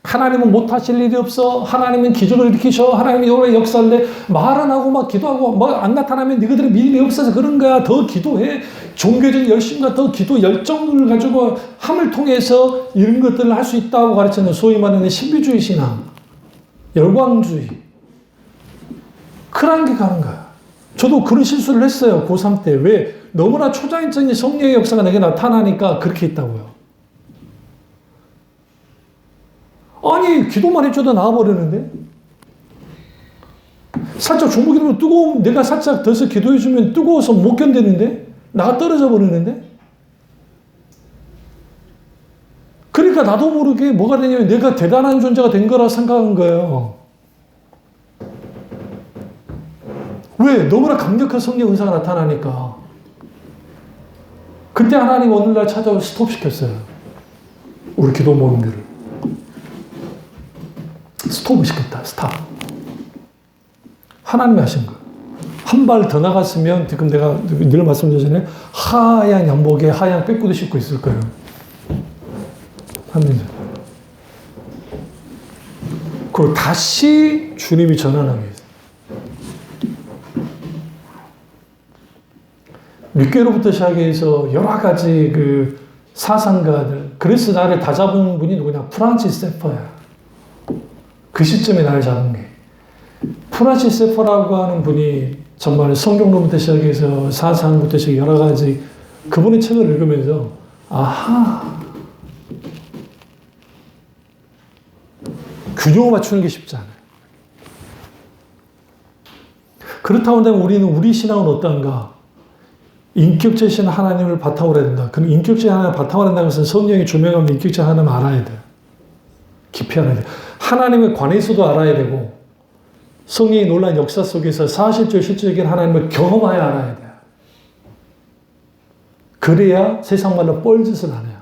하나님은 못하실 일이 없어. 하나님은 기적을 일으키셔. 하나님이 여러 역사인데 말은 하고 막 기도하고 막 안 나타나면 너희들의 믿음이 없어서 그런 거야. 더 기도해. 종교적인 열심과 더 기도 열정을 가지고 함을 통해서 이런 것들을 할 수 있다고 가르치는 소위 말하는 신비주의 신앙, 열광주의. 그런 게 가는 거야. 저도 그런 실수를 했어요. 고3 때. 왜? 너무나 초자연적인 성령의 역사가 내게 나타나니까 그렇게 했다고요. 아니, 기도만 해줘도 나와버리는데? 살짝 중보기도면 뜨거우면 내가 살짝 더서 기도해주면 뜨거워서 못 견디는데? 나가 떨어져 버리는데? 그러니까 나도 모르게 뭐가 되냐면 내가 대단한 존재가 된 거라 생각한 거예요. 왜? 너무나 강력한 성령 은사가 나타나니까. 그때 하나님 어느 날 찾아와 스톱시켰어요. 우리 기도 모임들을. 스톱을 시켰다. 스탑. 하나님이 하신 거예요. 한 발 더 나갔으면 지금 내가 늘 말씀드렸잖아요. 하얀 양복에 하얀 빼꾸도 신고 있을 거예요. 합니다. 그리고 다시 주님이 전환하기 위해서. 육계로부터 시작해서 여러 가지 그 사상가들, 그래서 나를 다 잡은 분이 누구냐? 프란시스 세퍼야. 그 시점에 나를 잡은 게. 프란시스 세퍼라고 하는 분이 정말 성경론부터 시작해서 사상부터 시작해 여러 가지 그분의 책을 읽으면서 아하, 균형을 맞추는 게 쉽지 않아요. 그렇다고 한다면 우리는 우리 신앙은 어떤가? 인격체신 하나님을 바탕으로 해야 된다. 그럼 인격체 하나님을 바탕으로 한다는 것은 성령이 조명하는 인격체 하나님을 알아야 돼요. 깊이 알아야 돼요. 하나님에 관해서도 알아야 되고 성령이 놀라운 역사 속에서 사실적 실질적인 하나님을 경험하여 알아야 돼요. 그래야 세상 말로 뻘짓을 안 해요.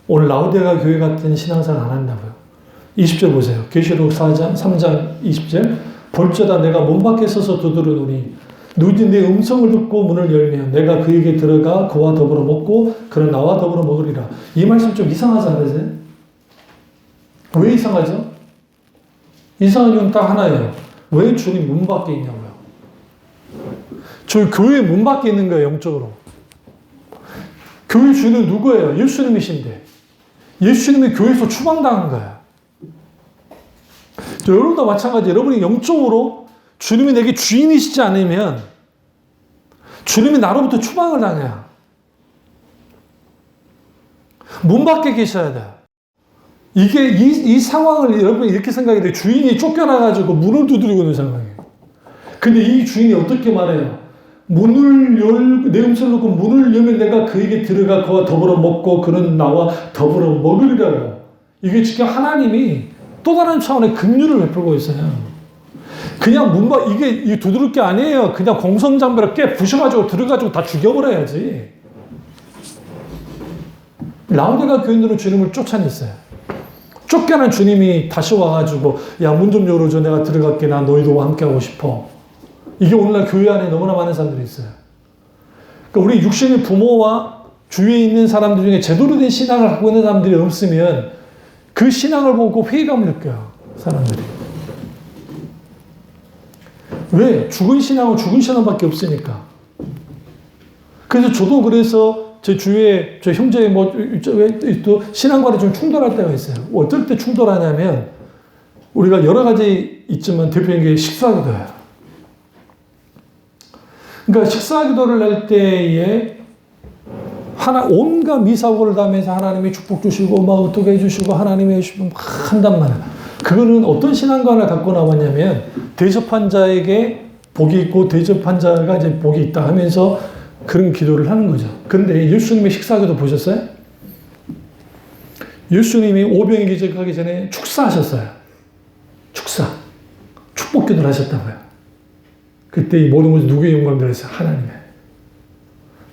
오늘 라우디게아 교회 같은 신앙생활 안 한다고요. 20절 보세요. 계시록 3장 20절. 볼지어다 내가 문 밖에 서서 두드리노니 누구든지 내 음성을 듣고 문을 열면 내가 그에게 들어가 그와 더불어 먹고 그는 나와 더불어 먹으리라. 이 말씀 좀 이상하지 않으세요? 왜 이상하죠? 이상한 이유는 딱 하나예요. 왜 주님 문 밖에 있냐고요. 저희 교회 문 밖에 있는 거예요, 영적으로. 교회 주인은 누구예요? 예수님이신데. 예수님이 교회에서 추방당한 거야. 여러분도 마찬가지. 여러분이 영적으로 주님이 내게 주인이시지 않으면 주님이 나로부터 추방을 당해요. 문 밖에 계셔야 돼요. 이게 이 상황을 여러분이 이렇게 생각해야 돼요. 주인이 쫓겨나가지고 문을 두드리고 있는 상황이에요. 근데 이 주인이 어떻게 말해요? 내 음성을 듣고 문을 열면 내가 그에게 들어가 그와 더불어 먹고 그는 나와 더불어 먹으리라고. 이게 지금 하나님이 또 다른 차원의 긍휼을 베풀고 있어요. 그냥 이게 두드릴 게 아니에요. 그냥 공성장비를 깨 부셔가지고 들어가지고 다 죽여버려야지. 라우디게아 교인들은 주님을 쫓아냈어요. 쫓겨난 주님이 다시 와가지고 야, 문 좀 열어줘. 내가 들어갈게. 나 너희도 함께하고 싶어. 이게 오늘날 교회 안에 너무나 많은 사람들이 있어요. 그러니까 우리 육신의 부모와 주위에 있는 사람들 중에 제대로 된 신앙을 갖고 있는 사람들이 없으면 그 신앙을 보고 회의감을 느껴요. 사람들이. 왜? 죽은 신앙은 죽은 신앙밖에 없으니까. 그래서 저도 그래서 제 주위에 저 형제의 또 신앙과는 좀 충돌할 때가 있어요. 어떨 때 충돌하냐면 우리가 여러 가지 있지만 대표적인 게 식사기도예요. 그러니까 식사기도를 할 때에 온갖 미사고를 담면서 하나님이 축복 주시고 막 어떻게 해주시고 하나님이 해주시고 막 한단 말이에요. 그거는 어떤 신앙관을 갖고 나왔냐면 대접한 자에게 복이 있고 대접한 자가 이제 복이 있다 하면서 그런 기도를 하는 거죠. 그런데 예수님의 식사기도 보셨어요? 예수님이 오병이 기적하기 전에 축사하셨어요. 축사. 축복기도를 하셨다고요. 그때 이 모든 것이 누구의 영광 들었어요? 하나님의.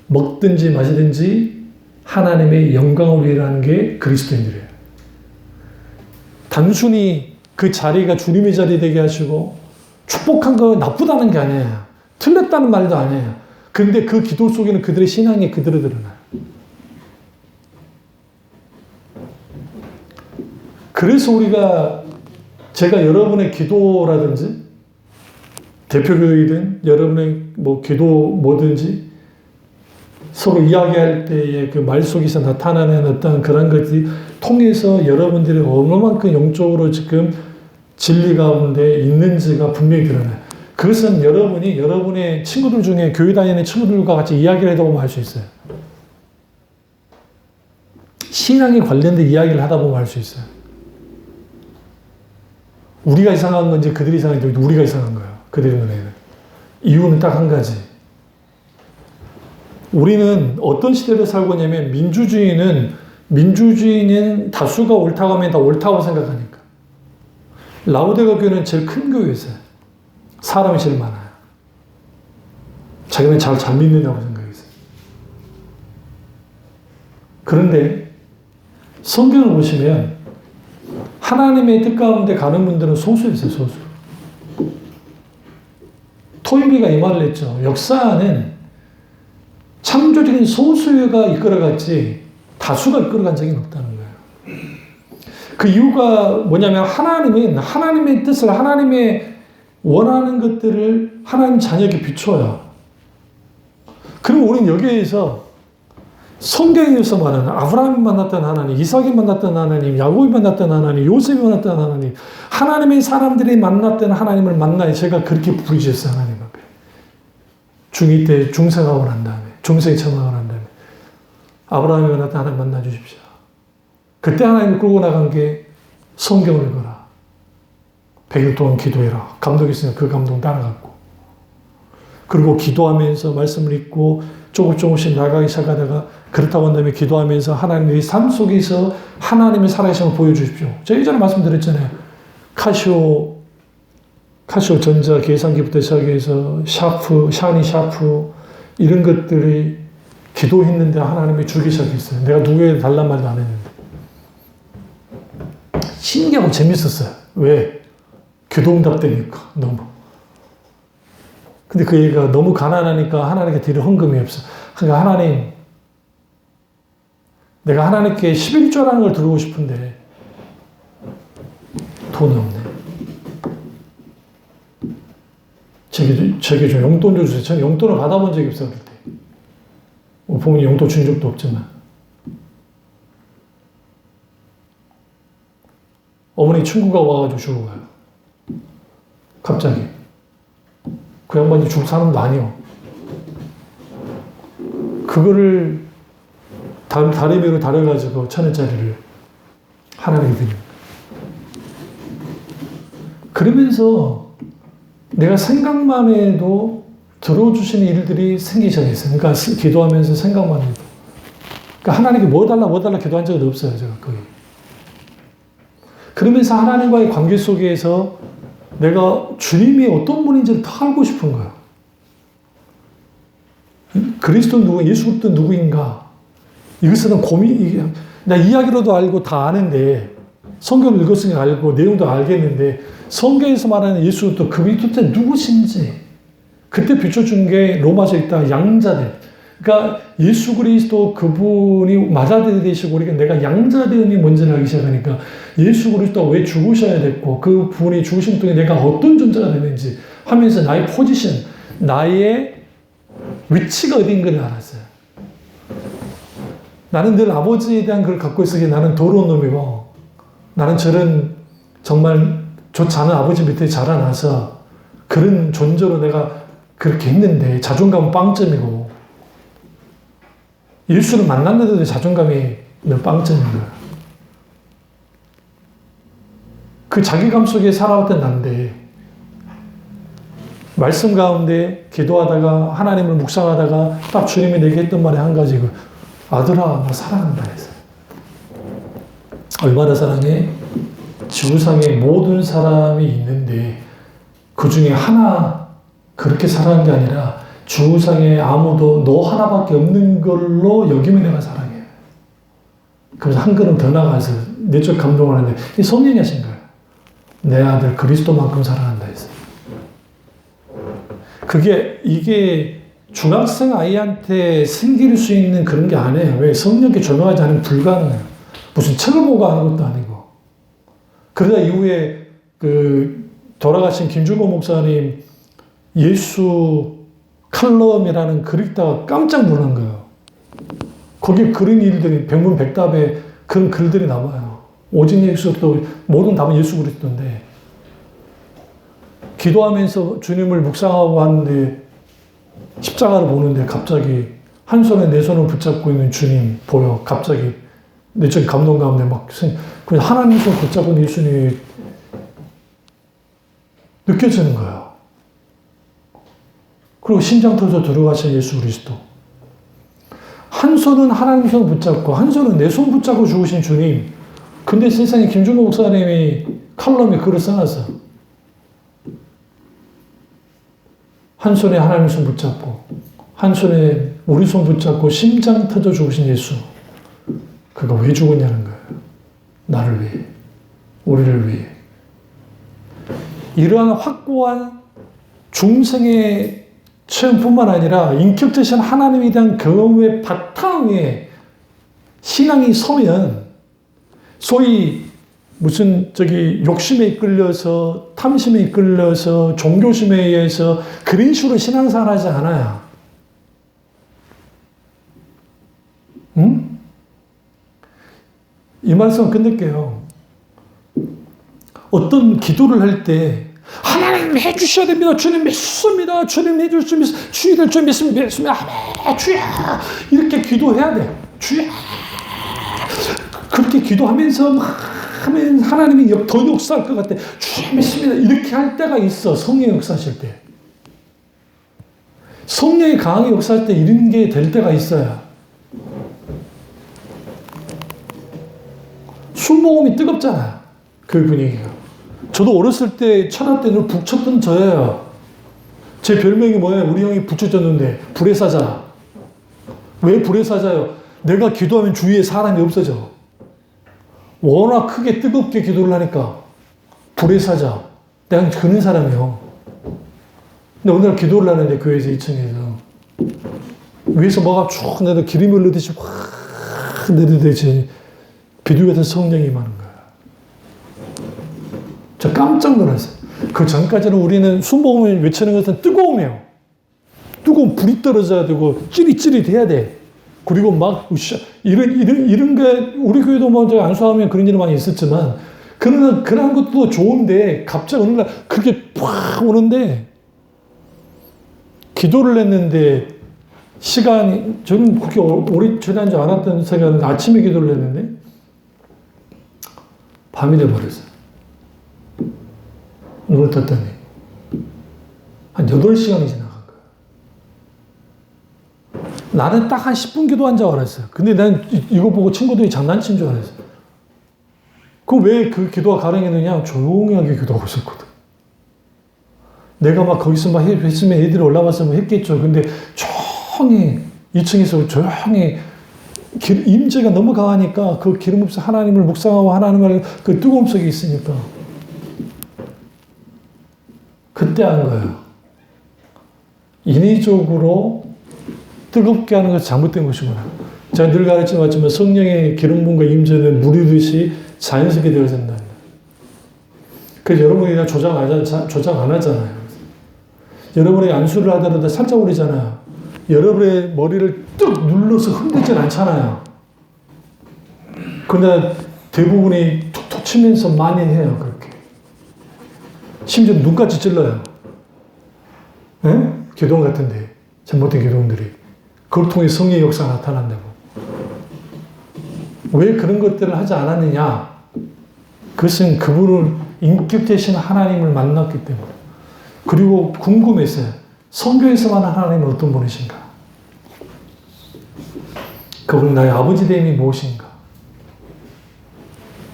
먹든지 마시든지 하나님의 영광을 위하는 게 그리스도인들이에요. 단순히 그 자리가 주님의 자리 되게 하시고 축복한 거 나쁘다는 게 아니에요. 틀렸다는 말도 아니에요. 근데 그 기도 속에는 그들의 신앙이 그대로 드러나요. 그래서 제가 여러분의 기도라든지 대표교회든 여러분의 기도 뭐든지 서로 이야기할 때의 그 말 속에서 나타나는 어떤 그런 것들이 통해서 여러분들이 얼마만큼 영적으로 지금 진리 가운데 있는지가 분명히 드러나요. 그것은 여러분의 친구들 중에 교회 다니는 친구들과 같이 이야기를 하다 보면 알 수 있어요. 신앙에 관련된 이야기를 하다 보면 알 수 있어요. 우리가 이상한 건지 그들이 이상한 건지 우리가 이상한 거예요. 그들의 눈에는. 이유는 딱 한 가지. 우리는 어떤 시대를 살고 있냐면 민주주의는 다수가 옳다고 하면 다 옳다고 생각하니까. 라우디게아 교회는 제일 큰 교회였어요. 사람이 제일 많아요. 자기는 잘 믿는다고 생각했어요. 그런데 성경을 보시면 하나님의 뜻 가운데 가는 분들은 소수였어요. 소수. 토인비가 이 말을 했죠. 역사는 창조적인 소수가 이끌어갔지 다수가 이끌어간 적이 없다는 거예요. 그 이유가 뭐냐면 하나님은 하나님의 뜻을 하나님의 원하는 것들을 하나님 자녀에게 비춰요. 그럼 우리는 여기에서 성경에서 말하는 아브라함이 만났던 하나님, 이삭이 만났던 하나님, 야곱이 만났던 하나님, 요셉이 만났던 하나님, 하나님의 사람들이 만났던 하나님을 만나야 제가 그렇게 부르짖었어요. 하나님 앞에. 중2 때 중생하고 난 다음에, 중생이 처음하고 난 다음에 아브라함이 만났던 하나님 만나 주십시오. 그때 하나님을 끌고 나간 게 성경을 읽어라. 100일 동안 기도해라. 감독이 있으니까 그 감동 따라갔고. 그리고 기도하면서 말씀을 읽고 조금씩 나가기 시작하다가 그렇다고 한다음에 기도하면서 하나님의 삶 속에서 하나님의 살아계심을 보여주십시오. 제가 예전에 말씀드렸잖아요. 카시오 전자 계산기부터 시작해서 샤니 샤프 이런 것들이 기도했는데 하나님이 주기 시작했어요. 내가 누구에게 달란 말도 안 했는데. 신기하고 재밌었어요. 왜? 기도응답 되니까 너무. 근데 그 얘기가 너무 가난하니까 하나님께 드릴 헌금이 없어. 그러니까 하나님, 내가 하나님께 11조라는 걸 드리고 싶은데 돈이 없네. 제게 좀 용돈 좀 주세요. 저는 용돈을 받아본 적이 없어요. 그때. 부모님 용돈 준 적도 없지만. 어머니 친구가 와가지고 주고 가요. 갑자기. 그 양반이 죽을 사람도 아니요. 그거를 다리미로 다려가지고 1,000원짜리를 하나님께 드립니다. 그러면서 내가 생각만 해도 들어주시는 일들이 생기기 시작했어요. 그러니까 기도하면서 생각만 해도. 그러니까 하나님께 뭐 달라 기도한 적은 없어요. 제가 거의. 그러면서 하나님과의 관계 속에서 내가 주님이 어떤 분인지를 더 알고 싶은 거예요. 그리스도는 누구, 예수 그리스도 누구인가? 이것은 나 이야기로도 알고 다 아는데, 성경을 읽었으니까 알고, 내용도 알겠는데, 성경에서 말하는 예수 그리스도 그분이 도대체 누구신지, 그때 비춰준 게 로마서에 있다, 양자됨. 그러니까 예수 그리스도 그분이 맞아들이시고, 우리가 내가 양자됨이 뭔지를 알기 시작하니까, 예수 그리스도가 왜 죽으셔야 됐고, 그 분이 죽으신 동안 내가 어떤 존재가 되는지 하면서 나의 포지션, 나의 위치가 어딘가를 알았어요. 나는 늘 아버지에 대한 걸 갖고 있으기에 나는 더러운 놈이고, 나는 저런 정말 좋지 않은 아버지 밑에 자라나서 그런 존재로 내가 그렇게 했는데 자존감은 빵점이고, 예수를 만났는데도 자존감이 늘 빵점인 거야. 그 자기감 속에 살아왔던 난데, 말씀 가운데 기도하다가 하나님을 묵상하다가 딱 주님이 내게 했던 말이 한 가지, 아들아 나 사랑한다 해서. 얼마나 사랑해? 지구상에 모든 사람이 있는데 그 중에 하나 그렇게 사랑한 게 아니라 지구상에 아무도 너 하나밖에 없는 걸로 여기면 내가 사랑해. 그래서 한 걸음 더 나가서 내적 감동을 하는데 이 성령이 하신 거예요. 내 아들 그리스도만큼 사랑한다 해서. 이게 중학생 아이한테 생길 수 있는 그런 게 아니에요. 왜? 성령께 조명하지 않으면 불가능해요. 무슨 책을 보고 하는 것도 아니고. 그러다 이후에 돌아가신 김준호 목사님 예수 칼럼이라는 글 읽다가 깜짝 놀란 거예요. 거기에 그런 일들이 백문백답에 그런 글들이 나와요. 오직 예수도 모든 답은 예수 그리스도인데, 기도하면서 주님을 묵상하고 하는데 십자가를 보는데 갑자기 한 손에 내 손을 붙잡고 있는 주님 보여. 갑자기 내적 감동 가운데 그냥 하나님 손 붙잡고 있는 예수님이 느껴지는 거예요. 그리고 심장 터져 들어가신 예수 그리스도. 한 손은 하나님 손 붙잡고 한 손은 내 손 붙잡고 죽으신 주님. 근데 세상에 김준호 목사님이 칼럼에 글을 써놨어. 한 손에 하나님 손 붙잡고 한 손에 우리 손 붙잡고 심장 터져 죽으신 예수. 그가 왜 죽었냐는 거예요. 나를 위해. 우리를 위해. 이러한 확고한 중생의 체험뿐만 아니라 인격적인 하나님에 대한 경험의 바탕 위에 신앙이 서면 소위 무슨 욕심에 이끌려서, 탐심에 이끌려서, 종교심에 의해서 그런 식으로 신앙생활 하지 않아요. 응? 이 말씀 끝낼게요. 어떤 기도를 할 때 하나님 해주셔야 됩니다. 주님 믿습니다. 주님 해줄 줄 믿습니다. 주님 될 줄 믿습니다. 주야 이렇게 기도해야 돼. 주야 그렇게 기도하면서 막 하면 하나님이 더 역사할 것 같아. 주님 믿습니다. 이렇게 할 때가 있어. 성령이 역사하실 때. 성령이 강하게 역사할 때 이런 게 될 때가 있어요. 순복음이 뜨겁잖아요. 그 분위기가. 저도 어렸을 때 천하 때 늘 북 쳤던 저예요. 제 별명이 뭐예요? 우리 형이 북 쳤는데 불의 사자. 왜 불의 사자요? 내가 기도하면 주위에 사람이 없어져. 워낙 크게 뜨겁게 기도를 하니까 불의 사자. 내가 그런 사람이요. 근데 오늘 기도를 하는데 교회에서 2층에서 위에서 뭐가 쭉 내려 기름이 흐르듯이 확 내리듯이 비둘기 같은 성령이 임하는 거예요. 저 깜짝 놀랐어요. 그 전까지는 우리는 순복음을 외치는 것은 뜨거움이에요. 뜨거운 불이 떨어져야 되고 찌릿찌릿해야 돼. 그리고 막 이런 게 우리 교회도 먼저 안수하면 그런 일이 많이 있었지만 그런 것도 좋은데 갑자기 어느 날 그렇게 팍 오는데 기도를 했는데 시간이 저는 그렇게 오래 지난 줄 알았던 생각은 아침에 기도를 했는데 밤이 돼버렸어요. 눈을 떴더니 한 8시간이 지나간 거예요. 나는 딱 한 10분 기도한 줄 알았어요. 근데 난 이거 보고 친구들이 장난친 줄 알았어요. 왜 그 기도가 가능했느냐? 조용히 하게 기도하고 있었거든. 내가 막 거기서 막 했으면 애들이 올라와서 뭐 했겠죠. 근데 조용히 2층에서 조용히 임재가 너무 강하니까 그 기름 없이 하나님을 묵상하고 하나님을 그 뜨거움 속에 있으니까 그때 한 거예요. 인위적으로 뜨겁게 하는 것이 잘못된 것이구나. 제가 늘 가르쳐왔지만 성령의 기름 부음과 임재는 물이듯이 자연스럽게 되어야 된다. 그래서 여러분이 다 조작 안 하잖아요. 여러분이 안수를 하더라도 살짝 오리잖아요. 여러분의 머리를 뚝 눌러서 흔들진 않잖아요. 그러나 대부분이 툭툭 치면서 많이 해요. 그렇게. 심지어 눈까지 찔러요. 예? 기도원 같은데 잘못된 기도원들이. 그걸 통해 성령의 역사가 나타난다고. 왜 그런 것들을 하지 않았느냐? 그것은 그분을 인격 되신 하나님을 만났기 때문에. 그리고 궁금했어요. 성경에서만 하나님은 어떤 분이신가? 그분은 나의 아버지 됨이 무엇인가?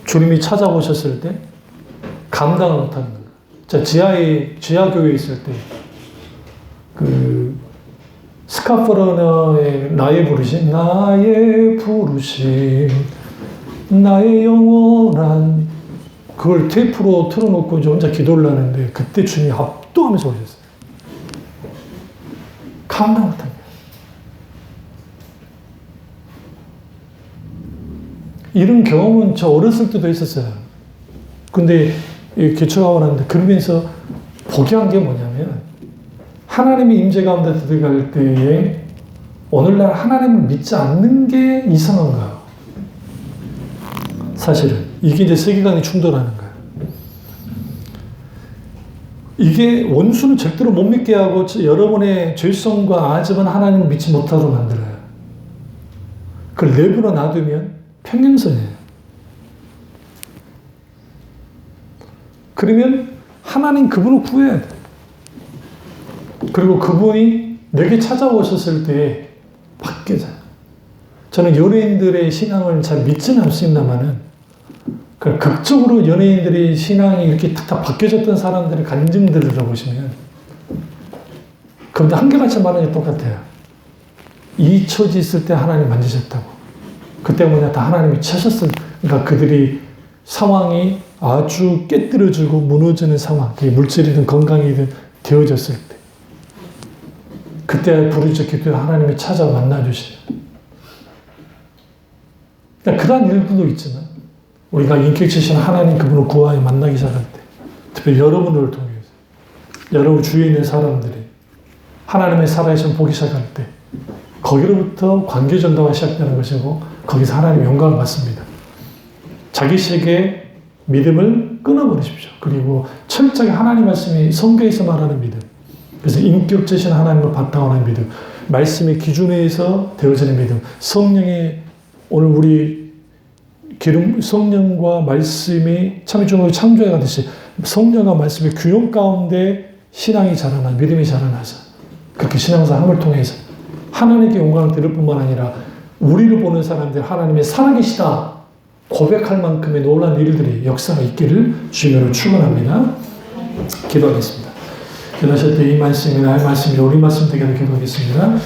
주님이 찾아오셨을 때 감당을 못하는 거예요. 자, 지하교회에 있을 때, 스카퍼러너의 나의 부르심, 나의 영원한, 그걸 테이프로 틀어놓고 이제 혼자 기도를 하는데, 그때 주님이 압도하면서 오셨어요. 감당 못한 거예요. 이런 경험은 저 어렸을 때도 있었어요. 근데 개척하고 났는데 그러면서 보게 한 게 뭐냐면 하나님의 임재 가운데 들어갈 때에 오늘날 하나님을 믿지 않는 게 이상한 거예요. 사실은 이게 이제 세계관이 충돌하는 거예요. 이게 원수는 절대로 못 믿게 하고 여러분의 죄성과 아집은 하나님을 믿지 못하도록 만들어요. 그걸 내버려 놔두면 평행선이에요. 그러면 하나님 그분을 구해야 돼. 그리고 그분이 내게 찾아오셨을 때 바뀌어져요. 저는 연예인들의 신앙을 잘 믿지는 않습니다만은 극적으로 연예인들의 신앙이 이렇게 탁탁 바뀌어졌던 사람들의 간증들을 들어보시면 그런데 한결같이 말하는 게 똑같아요. 이 처지 있을 때 하나님 만지셨다고. 그때 뭐냐, 다 하나님이 차셨어요. 그러니까 그들이 상황이 아주 깨뜨려지고 무너지는 상황, 그게 물질이든 건강이든 되어졌을 때, 그때 부르짖어 기도해 하나님이 찾아 만나주시는. 그러니까 그런 일들도 있지만, 우리가 인격체신 하나님 그분을 구하여 만나기 시작할 때, 특별히 여러분을 통해서 여러분 주위에 있는 사람들이 하나님의 살아계신 보기 시작할 때 거기로부터 관계 전도가 시작되는 것이고 거기서 하나님의 영광을 받습니다. 자기식의 믿음을 끊어버리십시오. 그리고 철저하게 하나님 말씀이 성경에서 말하는 믿음, 그래서 인격체신 하나님을 바탕으로 하는 믿음, 말씀의 기준에서 되어지는 믿음, 성령의 오늘 우리 성령과 말씀이 참여중으로 창조해 가듯이 성령과 말씀의 균형 가운데 신앙이 자라나 믿음이 자라나서 그렇게 신앙생활을 통해서 하나님께 영광을 드릴 뿐만 아니라 우리를 보는 사람들 하나님의 살아계시다 고백할 만큼의 놀라운 일들이 역사가 있기를 주님으로 축원합니다. 기도하겠습니다. 기도하실 때 이 말씀이 나의 말씀이 우리 말씀 되게 기도하겠습니다.